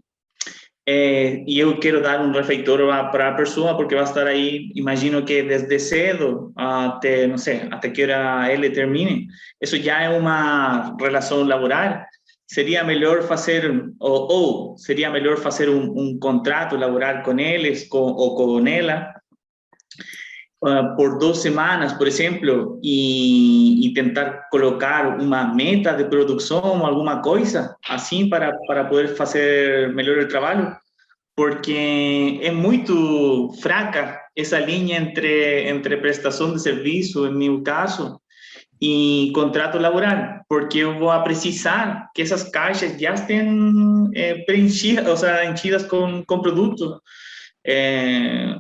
e eu quero dar um refeitório para a pessoa, porque vai estar aí, imagino que desde cedo até, não sei, até que hora ele termine, isso já é uma relação laboral. Seria melhor fazer, ou seria melhor fazer um contrato laboral com eles, ou com ela, por 2 semanas, por exemplo, e tentar colocar uma meta de produção, alguma coisa, assim, para poder fazer melhor o trabalho, porque é muito fraca essa linha entre prestação de serviço, em meu caso, e contrato laboral, porque eu vou precisar que essas caixas já estejam preenchidas, ou seja, enchidas com produto.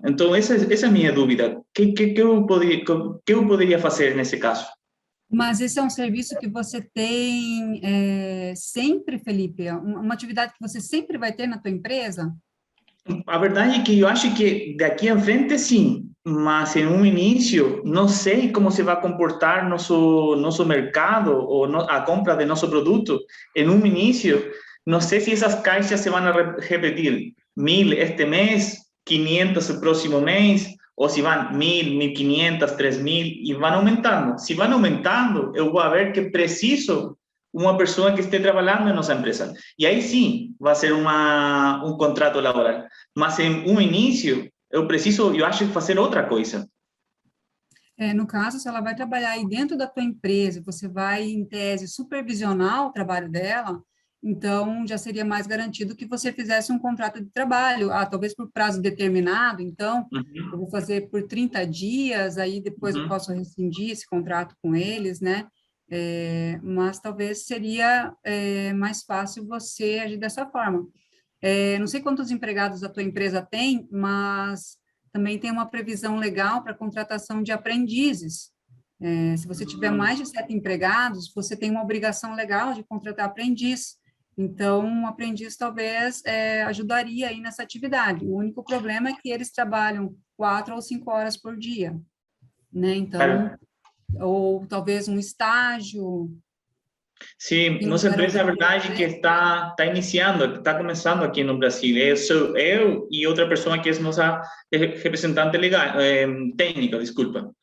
Então, essa é a minha dúvida. Que eu poderia fazer nesse caso? Mas esse é um serviço que você tem sempre, Felipe? Uma atividade que você sempre vai ter na tua empresa? A verdade é que eu acho que daqui em frente sim, mas em um início não sei como se vai comportar nosso mercado ou a compra de nosso produto. Em um início, não sei se essas caixas se vão repetir 1.000 este mês, 500 o próximo mês, ou se vão 1.000, 1.500, 3.000 e vão aumentando. Se vão aumentando, eu vou ver que preciso uma pessoa que esteja trabalhando em nossa empresa. E aí sim, vai ser um contrato laboral. Mas em um início, eu acho que fazer outra coisa. No caso, se ela vai trabalhar aí dentro da tua empresa, você vai, em tese, supervisionar o trabalho dela, então já seria mais garantido que você fizesse um contrato de trabalho, talvez por prazo determinado, então eu vou fazer por 30 dias, aí depois eu posso rescindir esse contrato com eles, né? Mas talvez seria mais fácil você agir dessa forma. Não sei quantos empregados a tua empresa tem, mas também tem uma previsão legal para contratação de aprendizes. Se você tiver mais de 7 empregados, você tem uma obrigação legal de contratar aprendiz. Então, um aprendiz talvez ajudaria aí nessa atividade. O único problema é que eles trabalham 4 ou 5 horas por dia, né? Então, ou talvez um estágio. Sim, nossa empresa, a verdade, que está iniciando, está começando aqui no Brasil. Eu e outra pessoa que é nossa representante legal, técnica, desculpa.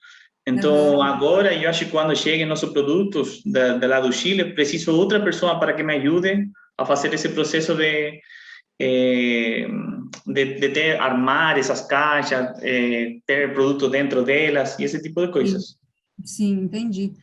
Então, agora, eu acho que quando cheguem nossos produtos da lá do Chile, preciso de outra pessoa para que me ajude a fazer esse processo de armar essas caixas, ter produto dentro delas e esse tipo de coisas. Sim, entendi.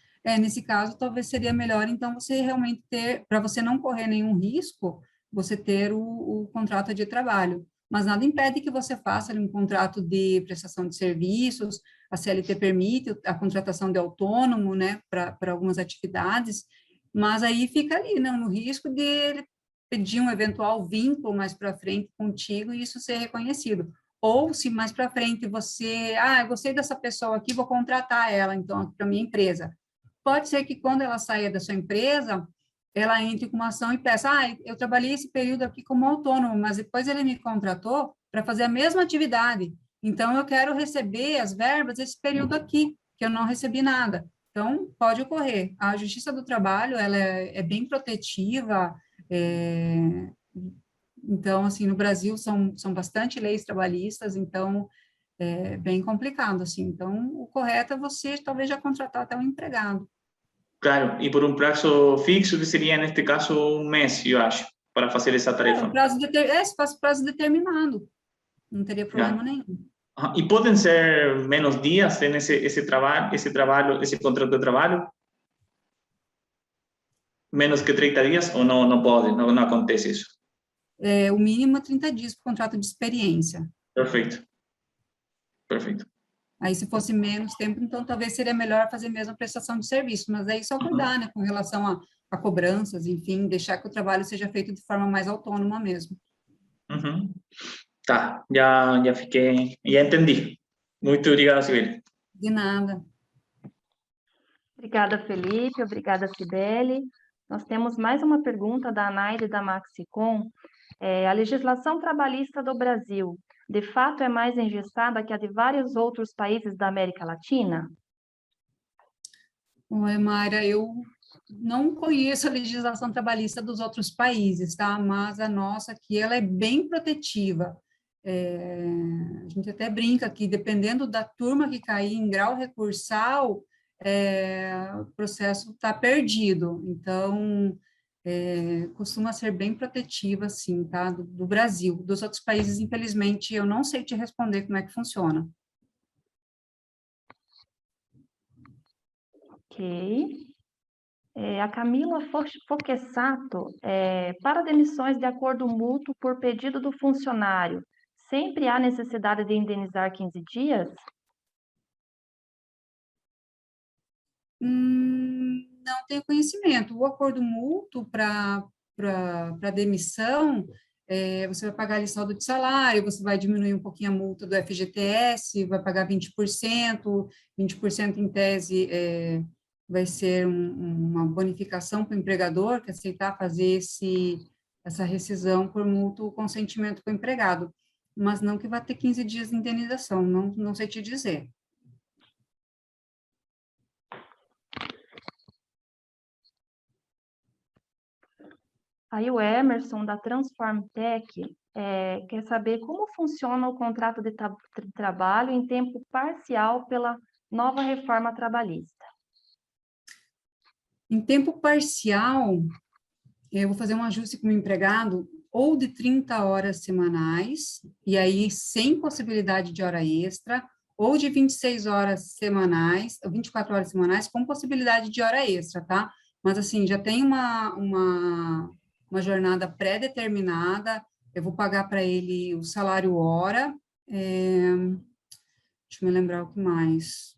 Nesse caso, talvez seria melhor, então, você realmente ter, para você não correr nenhum risco, você ter o contrato de trabalho. Mas nada impede que você faça ali um contrato de prestação de serviços, a CLT permite a contratação de autônomo, né, para algumas atividades, mas aí fica ali, né, no risco de ele pedir um eventual vínculo mais para frente contigo e isso ser reconhecido. Ou se mais para frente você, eu gostei dessa pessoa aqui, vou contratar ela, então, para minha empresa. Pode ser que quando ela saia da sua empresa, ela entre com uma ação e peça, eu trabalhei esse período aqui como autônomo, mas depois ele me contratou para fazer a mesma atividade, então eu quero receber as verbas desse período aqui, que eu não recebi nada. Então, pode ocorrer. A Justiça do Trabalho, ela é bem protetiva, então, assim, no Brasil são bastante leis trabalhistas, então é bem complicado, assim. Então, o correto é você talvez já contratar até um empregado. Claro, y por un plazo fixo, que sería en este caso un mes, yo acho, para hacer esa tarefa. Se faz prazo determinado, não teria problema nenhum. Ajá. ¿Y pueden ser menos días en ese trabajo, ese contrato de trabajo? Menos que 30 días o no puede, no acontece eso? O mínimo é 30 dias por contrato de experiência. Perfecto. Perfecto. Aí, se fosse menos tempo, então talvez seria melhor fazer mesmo a prestação de serviço, mas aí só cuidar, né, com relação a cobranças, enfim, deixar que o trabalho seja feito de forma mais autônoma mesmo. Uhum. Tá, já fiquei, já entendi. Muito obrigado, Sibeli. De nada. Obrigada, Felipe. Obrigada, Cibele. Nós temos mais uma pergunta da Anaide da Maxicom. A legislação trabalhista do Brasil, de fato, é mais engessada que a de vários outros países da América Latina? Oi, Mayra, eu não conheço a legislação trabalhista dos outros países, tá? Mas a nossa aqui, ela é bem protetiva. A gente até brinca que, dependendo da turma que cair em grau recursal, o processo está perdido. Então, costuma ser bem protetiva, sim, tá? Do Brasil. Dos outros países, infelizmente, eu não sei te responder como é que funciona. Ok. A Camila Foquessato, para demissões de acordo mútuo por pedido do funcionário, sempre há necessidade de indenizar 15 dias? Não tenho conhecimento. O acordo mútuo para demissão, você vai pagar ali saldo de salário, você vai diminuir um pouquinho a multa do FGTS, vai pagar 20%, 20% em tese vai ser uma bonificação para o empregador que aceitar fazer essa rescisão por mútuo consentimento com o empregado, mas não que vai ter 15 dias de indenização, não sei te dizer. Aí o Emerson, da Transform Tech, quer saber como funciona o contrato de trabalho em tempo parcial pela nova reforma trabalhista. Em tempo parcial, eu vou fazer um ajuste com o empregado ou de 30 horas semanais, e aí sem possibilidade de hora extra, ou de 26 horas semanais, ou 24 horas semanais, com possibilidade de hora extra, tá? Mas, assim, já tem uma jornada pré-determinada, eu vou pagar para ele o salário hora, deixa eu me lembrar o que mais.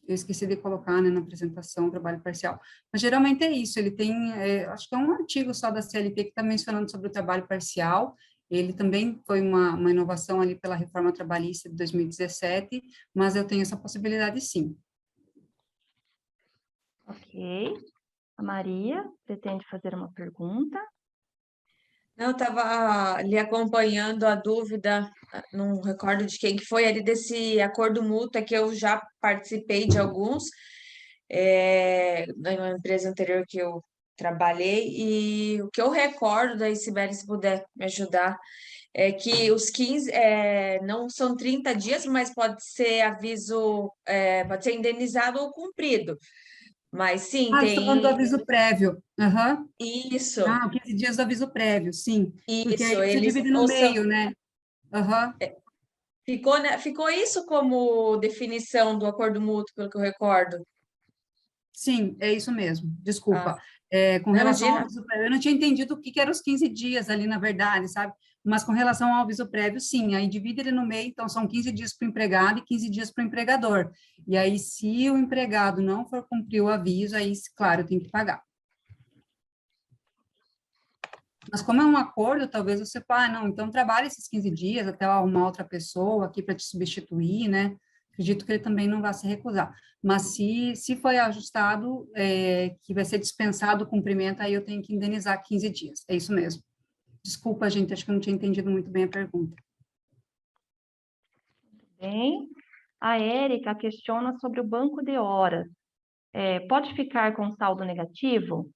Eu esqueci de colocar, né, na apresentação, trabalho parcial. Mas, geralmente, é isso, ele tem, acho que é um artigo só da CLT que está mencionando sobre o trabalho parcial, ele também foi uma inovação ali pela reforma trabalhista de 2017, mas eu tenho essa possibilidade, sim. Ok. A Maria pretende fazer uma pergunta. Não, eu estava ali acompanhando a dúvida, não recordo de quem que foi, ali desse acordo mútuo, que eu já participei de alguns, na empresa anterior que eu trabalhei, e o que eu recordo, daí, Sibeli, se puder me ajudar, é que os 15, não são 30 dias, mas pode ser aviso, pode ser indenizado ou cumprido. Mas sim, Você está falando do aviso prévio. Uhum. Isso, 15 dias do aviso prévio, sim. Porque aí você eles divide no meio, né? Uhum. ficou isso como definição do acordo mútuo, pelo que eu recordo. Sim, é isso mesmo. Desculpa. Com Não, relação ao imagina. aviso prévio, eu não tinha entendido o que eram os 15 dias ali, na verdade, sabe? Mas com relação ao aviso prévio, sim, aí divide ele no meio, então são 15 dias para o empregado e 15 dias para o empregador. E aí, se o empregado não for cumprir o aviso, aí, claro, tem que pagar. Mas como é um acordo, talvez você fale, não, então trabalhe esses 15 dias até eu arrumar outra pessoa aqui para te substituir, né? acredito que ele também não vai se recusar. Mas se foi ajustado, que vai ser dispensado o cumprimento, aí eu tenho que indenizar 15 dias. É isso mesmo. Desculpa, gente, acho que eu não tinha entendido muito bem a pergunta. Bem, a Érica questiona sobre o banco de horas. Pode ficar com saldo negativo?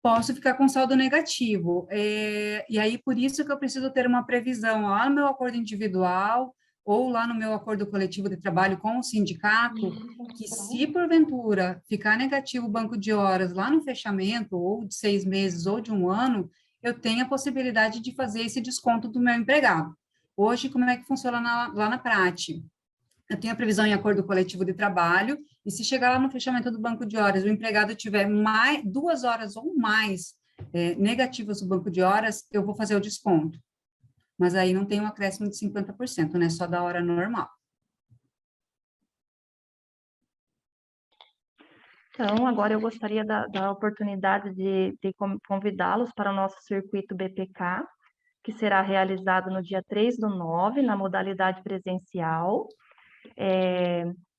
Posso ficar com saldo negativo. E aí, por isso que eu preciso ter uma previsão lá no meu acordo individual ou lá no meu acordo coletivo de trabalho com o sindicato, que se porventura ficar negativo o banco de horas lá no fechamento, ou de 6 meses, ou de 1 ano, eu tenho a possibilidade de fazer esse desconto do meu empregado. Hoje, como é que funciona lá na prática? Eu tenho a previsão em acordo coletivo de trabalho, e se chegar lá no fechamento do banco de horas, o empregado tiver 2 horas ou mais negativas no banco de horas, eu vou fazer o desconto. Mas aí não tem um acréscimo de 50%, né? Só da hora normal. Então, agora eu gostaria da oportunidade de convidá-los para o nosso circuito BPK, que será realizado no dia 3/9, na modalidade presencial.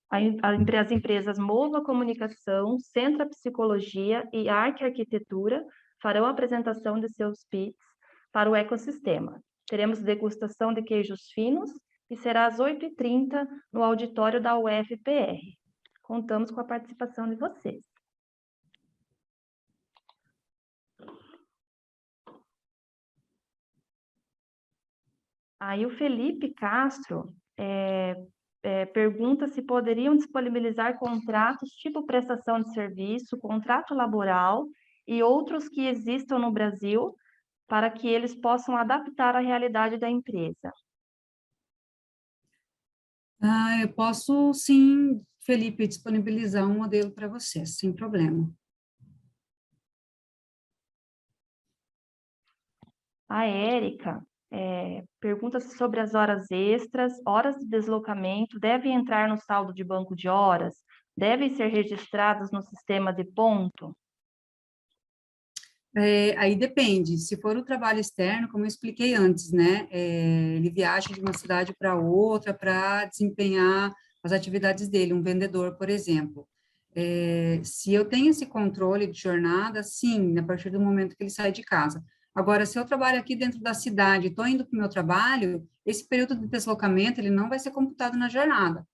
As empresas Mova Comunicação, Centra Psicologia e Arque Arquitetura farão a apresentação de seus PITs para o ecossistema. Teremos degustação de queijos finos e será às 8h30 no auditório da UFPR. Contamos com a participação de vocês. Aí o Felipe Castro pergunta se poderiam disponibilizar contratos tipo prestação de serviço, contrato laboral e outros que existam no Brasil para que eles possam adaptar à realidade da empresa. Eu posso, sim, Felipe, disponibilizar um modelo para você, sem problema. A Érica pergunta sobre as horas extras, horas de deslocamento, devem entrar no saldo de banco de horas? Devem ser registradas no sistema de ponto? Aí depende, se for o trabalho externo, como eu expliquei antes, né, ele viaja de uma cidade para outra para desempenhar as atividades dele, um vendedor, por exemplo. Se eu tenho esse controle de jornada, sim, a partir do momento que ele sai de casa. Agora, se eu trabalho aqui dentro da cidade, estou indo para o meu trabalho, esse período de deslocamento, ele não vai ser computado na jornada.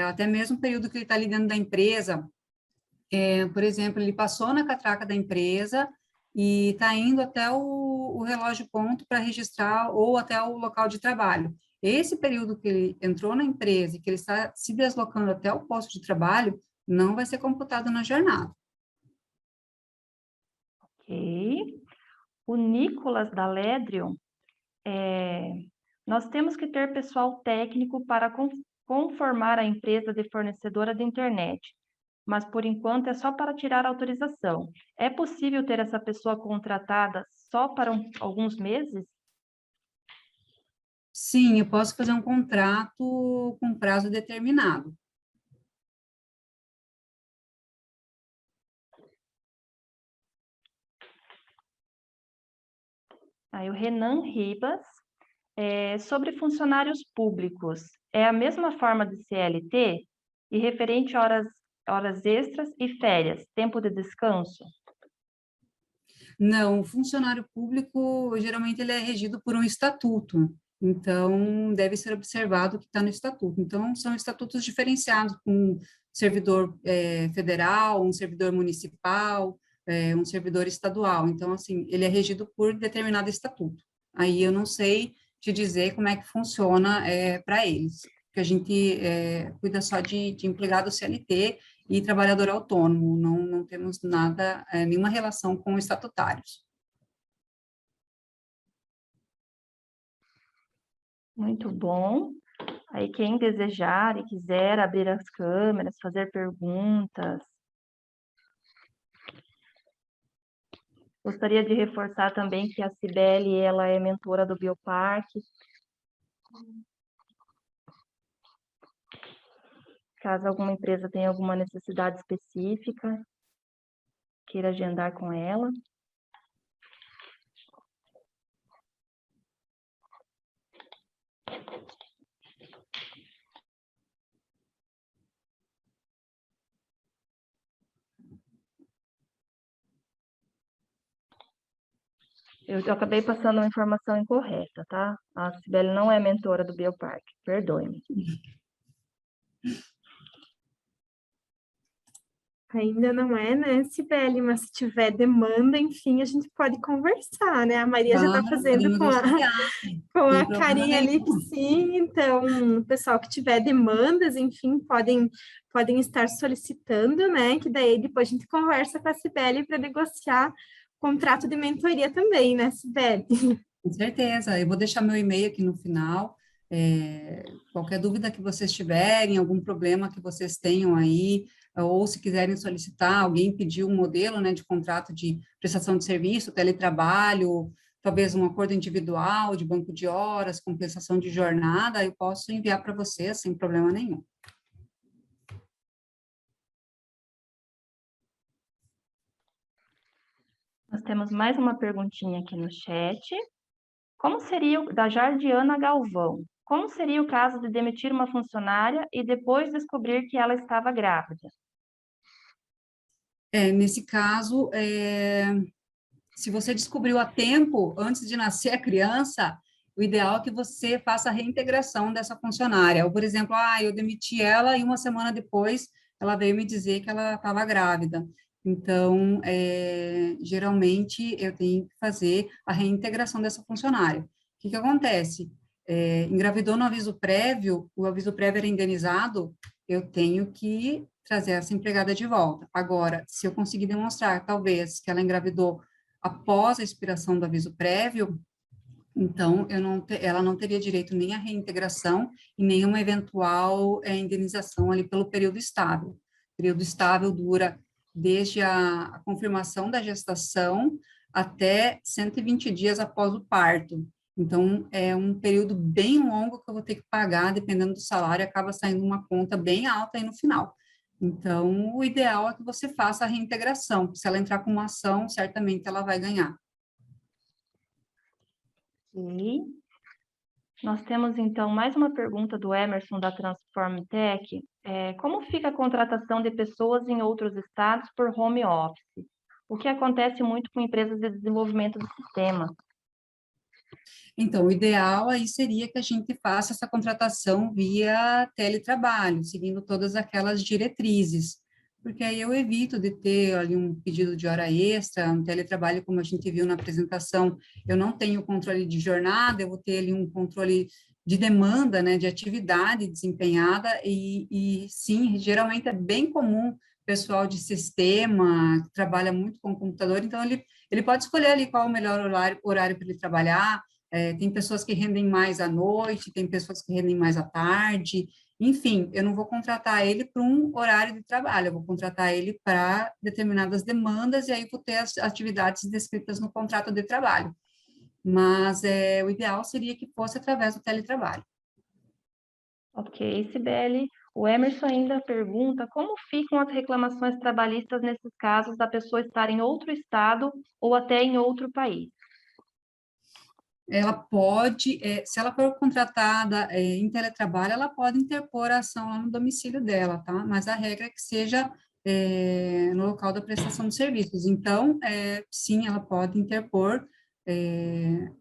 Até mesmo o período que ele está ali dentro da empresa, por exemplo, ele passou na catraca da empresa e está indo até o relógio ponto para registrar ou até o local de trabalho. Esse período que ele entrou na empresa e que ele está se deslocando até o posto de trabalho, não vai ser computado na jornada. Ok. O Nicolas Daledrio, nós temos que ter pessoal técnico para conformar a empresa de fornecedora de internet, mas por enquanto é só para tirar a autorização. É possível ter essa pessoa contratada só para alguns meses? Sim, eu posso fazer um contrato com prazo determinado. Aí o Renan Ribas, sobre funcionários públicos, é a mesma forma de CLT e referente a horas extras e férias, tempo de descanso? Não, o funcionário público, geralmente, ele é regido por um estatuto, então, deve ser observado o que está no estatuto. Então, são estatutos diferenciados, um servidor federal, um servidor municipal, um servidor estadual. Então, assim, ele é regido por determinado estatuto. Aí, eu não sei te dizer como é que funciona para eles, porque a gente cuida só de empregado CLT e trabalhador autônomo, não temos nada, nenhuma relação com estatutários. Muito bom. Aí quem desejar e quiser abrir as câmeras, fazer perguntas. Gostaria de reforçar também que a Cibele, ela é mentora do Bioparque. Caso alguma empresa tenha alguma necessidade específica, queira agendar com ela. Eu acabei passando uma informação incorreta, tá? A Cibele não é mentora do Bioparque, perdoe-me. Ainda não é, né, Cibele? Mas se tiver demanda, enfim, a gente pode conversar, né? A Maria já está fazendo Podemos auxiliar, com sem a problema carinha ali que nenhum. sim. Então, o pessoal que tiver demandas, enfim, podem estar solicitando, né? Que daí depois a gente conversa com a Cibele para negociar o contrato de mentoria também, né, Cibele? Com certeza, eu vou deixar meu e-mail aqui no final. Qualquer dúvida que vocês tiverem, algum problema que vocês tenham aí, ou se quiserem solicitar, alguém pediu um modelo, né, de contrato de prestação de serviço, teletrabalho, talvez um acordo individual de banco de horas, compensação de jornada, eu posso enviar para vocês sem problema nenhum. Nós temos mais uma perguntinha aqui no chat. Como seria, da Jardiana Galvão, como seria o caso de demitir uma funcionária e depois descobrir que ela estava grávida? Nesse caso, se você descobriu a tempo, antes de nascer a criança, o ideal é que você faça a reintegração dessa funcionária. Ou, por exemplo, eu demiti ela e uma semana depois ela veio me dizer que ela estava grávida. Então, geralmente, eu tenho que fazer a reintegração dessa funcionária. O que acontece? Engravidou no aviso prévio, o aviso prévio era indenizado, eu tenho que trazer essa empregada de volta. Agora, se eu conseguir demonstrar, talvez, que ela engravidou após a expiração do aviso prévio, então ela não teria direito nem à reintegração e nem a uma eventual indenização ali pelo período estável. O período estável dura desde a confirmação da gestação até 120 dias após o parto. Então, é um período bem longo que eu vou ter que pagar, dependendo do salário, acaba saindo uma conta bem alta aí no final. Então, o ideal é que você faça a reintegração. Se ela entrar com uma ação, certamente ela vai ganhar. Ok. Nós temos, então, mais uma pergunta do Emerson, da Transform Tech. Como fica a contratação de pessoas em outros estados por home office? O que acontece muito com empresas de desenvolvimento de sistema. Então, o ideal aí seria que a gente faça essa contratação via teletrabalho, seguindo todas aquelas diretrizes, porque aí eu evito de ter ali um pedido de hora extra, um teletrabalho, como a gente viu na apresentação, eu não tenho controle de jornada, eu vou ter ali um controle de demanda, né, de atividade desempenhada, e sim, geralmente é bem comum pessoal de sistema, que trabalha muito com computador, então ele pode escolher ali qual o melhor horário para ele trabalhar. Tem pessoas que rendem mais à noite, tem pessoas que rendem mais à tarde, enfim, eu não vou contratar ele para um horário de trabalho, eu vou contratar ele para determinadas demandas, e aí vou ter as atividades descritas no contrato de trabalho. Mas o ideal seria que fosse através do teletrabalho. Ok, Cibele. O Emerson ainda pergunta como ficam as reclamações trabalhistas nesses casos da pessoa estar em outro estado ou até em outro país. Ela pode, se ela for contratada em teletrabalho, ela pode interpor a ação lá no domicílio dela, tá? Mas a regra é que seja no local da prestação de serviços. Então, sim, ela pode interpor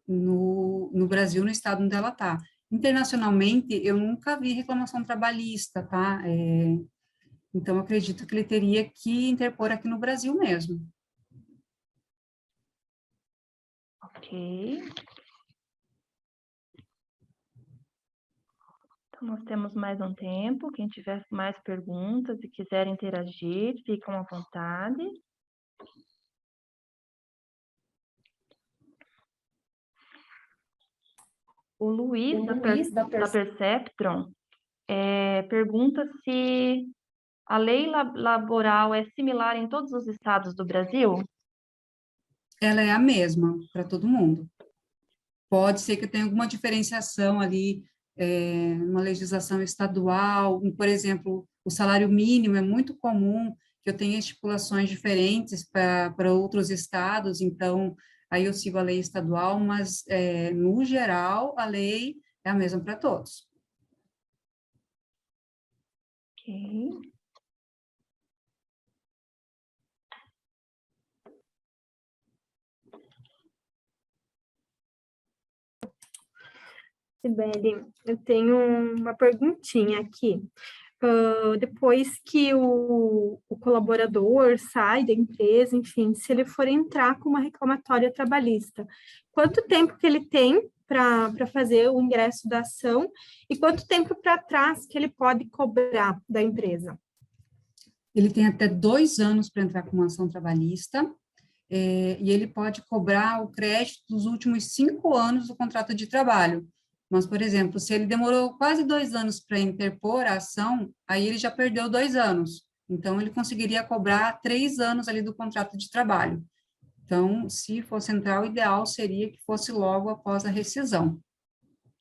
no Brasil, no estado onde ela está. Internacionalmente, eu nunca vi reclamação trabalhista, tá? Então, eu acredito que ele teria que interpor aqui no Brasil mesmo. Ok. Então, nós temos mais um tempo. Quem tiver mais perguntas e quiser interagir, fiquem à vontade. O Luiz, da Perceptron, pergunta se a lei laboral é similar em todos os estados do Brasil? Ela é a mesma para todo mundo. Pode ser que tenha alguma diferenciação ali, numa legislação estadual, por exemplo, o salário mínimo é muito comum que eu tenha estipulações diferentes para outros estados, então, aí eu sigo a lei estadual, mas, no geral, a lei é a mesma para todos. Ok. Sibeli, eu tenho uma perguntinha aqui. Depois que o colaborador sai da empresa, enfim, se ele for entrar com uma reclamatória trabalhista, quanto tempo que ele tem para fazer o ingresso da ação e quanto tempo para trás que ele pode cobrar da empresa? Ele tem até 2 anos para entrar com uma ação trabalhista, e ele pode cobrar o crédito dos últimos 5 anos do contrato de trabalho. Mas, por exemplo, se ele demorou quase 2 anos para interpor a ação, aí ele já perdeu 2 anos. Então, ele conseguiria cobrar 3 anos ali do contrato de trabalho. Então, se fosse entrar, o ideal seria que fosse logo após a rescisão.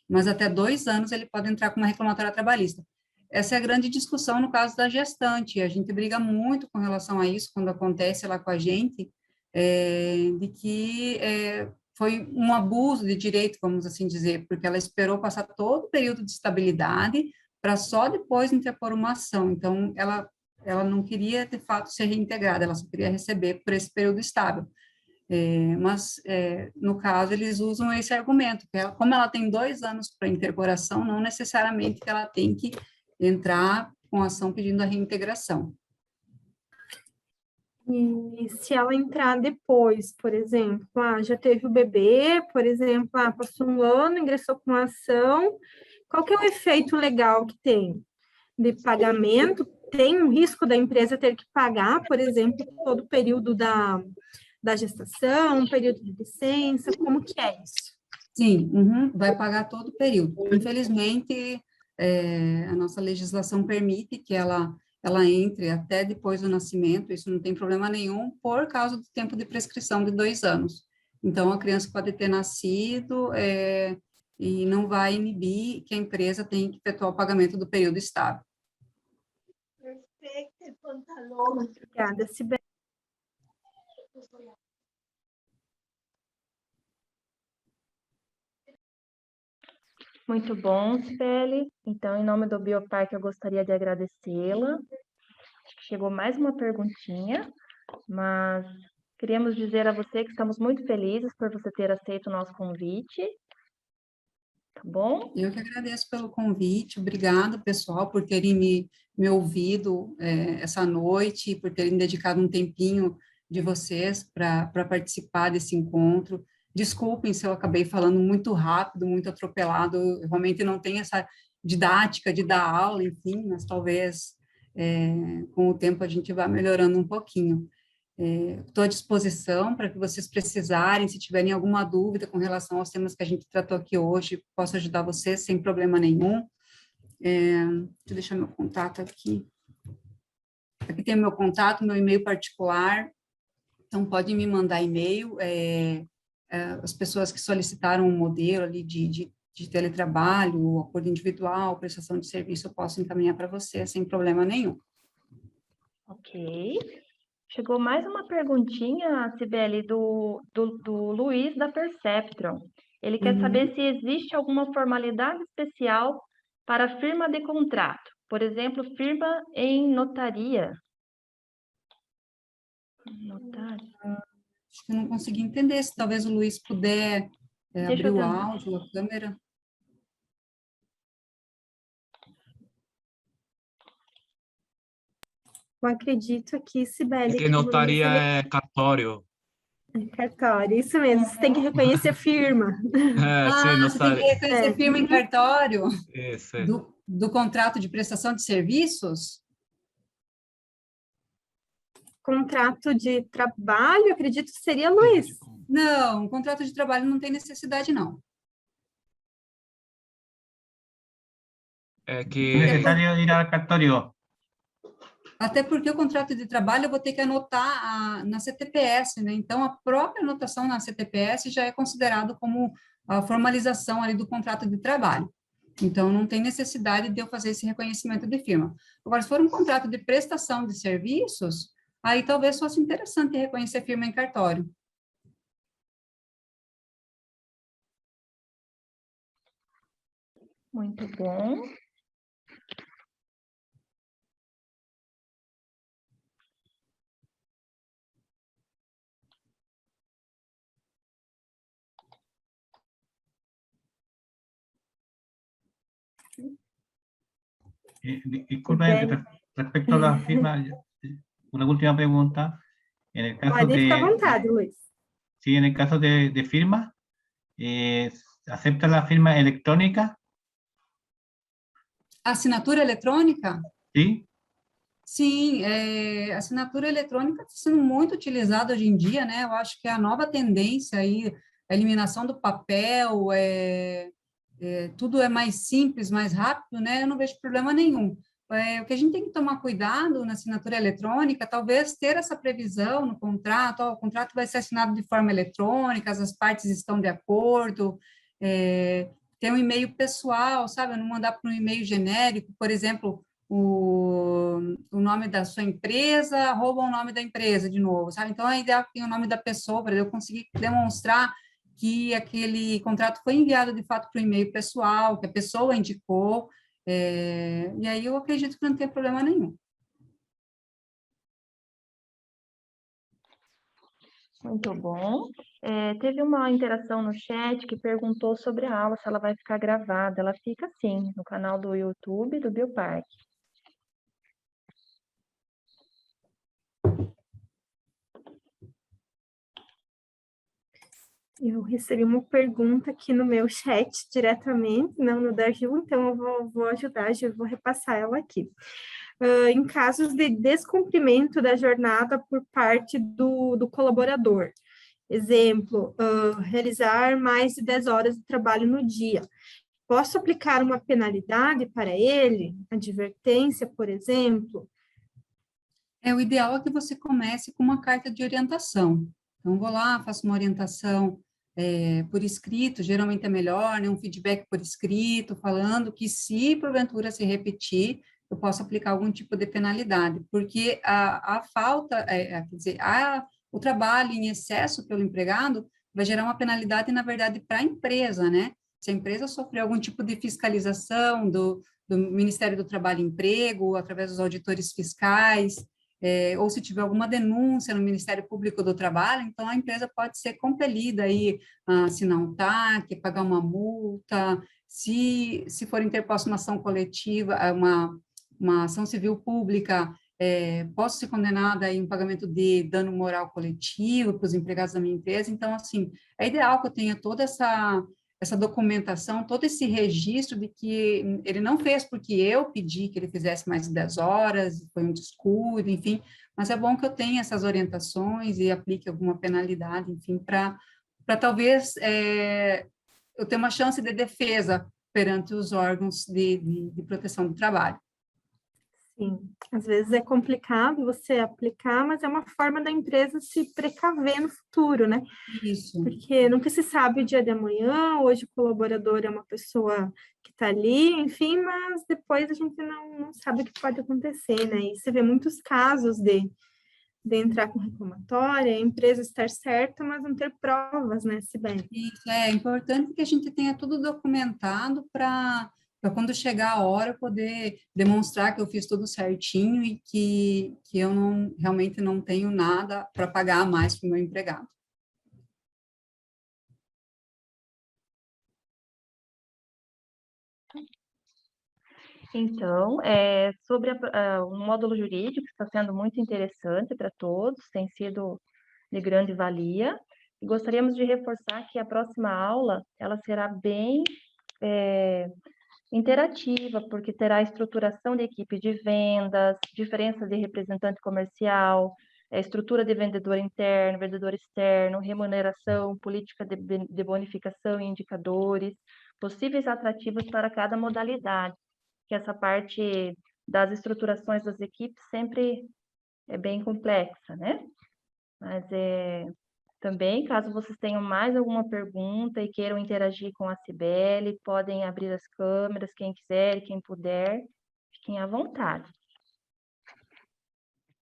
Mas até 2 anos ele pode entrar com uma reclamatória trabalhista. Essa é a grande discussão no caso da gestante. A gente briga muito com relação a isso quando acontece lá com a gente, de que foi um abuso de direito, vamos assim dizer, porque ela esperou passar todo o período de estabilidade para só depois interpor uma ação. Então, ela não queria, de fato, ser reintegrada, ela só queria receber por esse período estável. Mas, no caso, eles usam esse argumento, que como ela tem 2 anos para interporação, não necessariamente que ela tem que entrar com ação pedindo a reintegração. E se ela entrar depois, por exemplo, já teve o bebê, por exemplo, passou um ano, ingressou com a ação, qual que é o efeito legal que tem de pagamento? Tem um risco da empresa ter que pagar, por exemplo, todo o período da gestação, um período de licença, como que é isso? Sim, vai pagar todo o período. Infelizmente, a nossa legislação permite que ela entre até depois do nascimento, isso não tem problema nenhum, por causa do tempo de prescrição de 2 anos. Então, a criança pode ter nascido e não vai inibir que a empresa tenha que efetuar o pagamento do período estável. Obrigada, Sibeli. Muito bom, Sibeli. Então, em nome do Bioparque, eu gostaria de agradecê-la. Chegou mais uma perguntinha, mas queríamos dizer a você que estamos muito felizes por você ter aceito o nosso convite. Tá bom? Eu que agradeço pelo convite, obrigada, pessoal, por terem me ouvido essa noite, por terem dedicado um tempinho de vocês para participar desse encontro. Desculpem se eu acabei falando muito rápido, muito atropelado, eu realmente não tenho essa didática de dar aula, enfim, mas talvez com o tempo a gente vá melhorando um pouquinho. Estou à disposição para que vocês precisarem, se tiverem alguma dúvida com relação aos temas que a gente tratou aqui hoje, posso ajudar vocês sem problema nenhum. Deixa eu deixar meu contato aqui. Aqui tem meu contato, meu e-mail particular, então pode me mandar e-mail. As pessoas que solicitaram um modelo ali de teletrabalho, acordo individual, prestação de serviço, eu posso encaminhar para você sem problema nenhum. Ok. Chegou mais uma perguntinha, Sibeli, do Luiz da Perceptron. Ele quer saber se existe alguma formalidade especial para firma de contrato. Por exemplo, firma em notaria. Notário. Acho que eu não consegui entender, se talvez o Luiz puder abrir o áudio, a câmera. Eu acredito que, Sibeli, Que notaria é cartório. cartório, isso mesmo, você tem que reconhecer firma. Sim, Você tem que notaria. reconhecer firma em cartório Isso. do contrato de prestação de serviços? Contrato de trabalho, acredito que seria, Luiz. Não, um contrato de trabalho não tem necessidade, não. É É que necessário ir ao cartório. Até porque o contrato de trabalho eu vou ter que anotar na CTPS, né? Então, a própria anotação na CTPS já é considerado como a formalização ali do contrato de trabalho. Então, não tem necessidade de eu fazer esse reconhecimento de firma. Agora, se for um contrato de prestação de serviços, aí talvez fosse interessante reconhecer firma em cartório. Muito bom. Disculpe, respecto a la firma, una última pregunta. En el caso pode ficar à vontade, Luiz. sí, en el caso de firma, ¿acepta la firma electrónica? Assinatura eletrônica? Sí. Sim, assinatura eletrônica está sendo muito utilizada hoje em dia, né? Eu acho que é a nova tendência aí, a eliminação do papel, tudo é mais simples, mais rápido, né? Eu não vejo problema nenhum. O que a gente tem que tomar cuidado na assinatura eletrônica, talvez ter essa previsão no contrato, ó, o contrato vai ser assinado de forma eletrônica, as partes estão de acordo, ter um e-mail pessoal, sabe? Eu não mandar para um e-mail genérico, por exemplo, o nome da sua empresa, rouba o nome da empresa de novo, sabe? Então, é ideal que tenha o nome da pessoa, para eu conseguir demonstrar que aquele contrato foi enviado, de fato, para o e-mail pessoal, que a pessoa indicou, e aí eu acredito que não tem problema nenhum. Muito bom. Teve uma interação no chat que perguntou sobre a aula, se ela vai ficar gravada. Ela fica sim, no canal do YouTube do Bioparque. Eu recebi uma pergunta aqui no meu chat diretamente, não no da Gil, então eu vou ajudar, Gil, vou repassar ela aqui. Em casos de descumprimento da jornada por parte do colaborador, exemplo, realizar mais de 10 horas de trabalho no dia, posso aplicar uma penalidade para ele? Advertência, por exemplo? O ideal é que você comece com uma carta de orientação. Então, vou lá, faço uma orientação por escrito, geralmente é melhor, né, um feedback por escrito, falando que se porventura se repetir, eu posso aplicar algum tipo de penalidade, porque a falta, quer dizer, o trabalho em excesso pelo empregado vai gerar uma penalidade, na verdade, para a empresa, né? Se a empresa sofrer algum tipo de fiscalização do Ministério do Trabalho e Emprego, através dos auditores fiscais, ou se tiver alguma denúncia no Ministério Público do Trabalho, então a empresa pode ser compelida aí a assinar um TAC, pagar uma multa, se for interposta uma ação coletiva, uma ação civil pública, posso ser condenada em um pagamento de dano moral coletivo para os empregados da minha empresa. Então, assim, é ideal que eu tenha toda essa documentação, todo esse registro de que ele não fez porque eu pedi que ele fizesse mais de 10 horas, foi um descuido, enfim, mas é bom que eu tenha essas orientações e aplique alguma penalidade, enfim, para talvez eu ter uma chance de defesa perante os órgãos de proteção do trabalho. Sim, às vezes é complicado você aplicar, mas é uma forma da empresa se precaver no futuro, né? Isso. Porque nunca se sabe o dia de amanhã, hoje o colaborador é uma pessoa que está ali, enfim, mas depois a gente não sabe o que pode acontecer, né? E você vê muitos casos de entrar com reclamatória, a empresa estar certa, mas não ter provas, né, Sibeli? Isso, é importante que a gente tenha tudo documentado para quando chegar a hora eu poder demonstrar que eu fiz tudo certinho e que eu realmente não tenho nada para pagar a mais para o meu empregado. Então, sobre o módulo jurídico, está sendo muito interessante para todos, tem sido de grande valia. E gostaríamos de reforçar que a próxima aula, ela será bem interativa, porque terá estruturação de equipe de vendas, diferença de representante comercial, estrutura de vendedor interno, vendedor externo, remuneração, política de bonificação e indicadores, possíveis atrativos para cada modalidade, que essa parte das estruturações das equipes sempre é bem complexa, né? Mas também, caso vocês tenham mais alguma pergunta e queiram interagir com a Cibele, podem abrir as câmeras, quem quiser, quem puder, fiquem à vontade.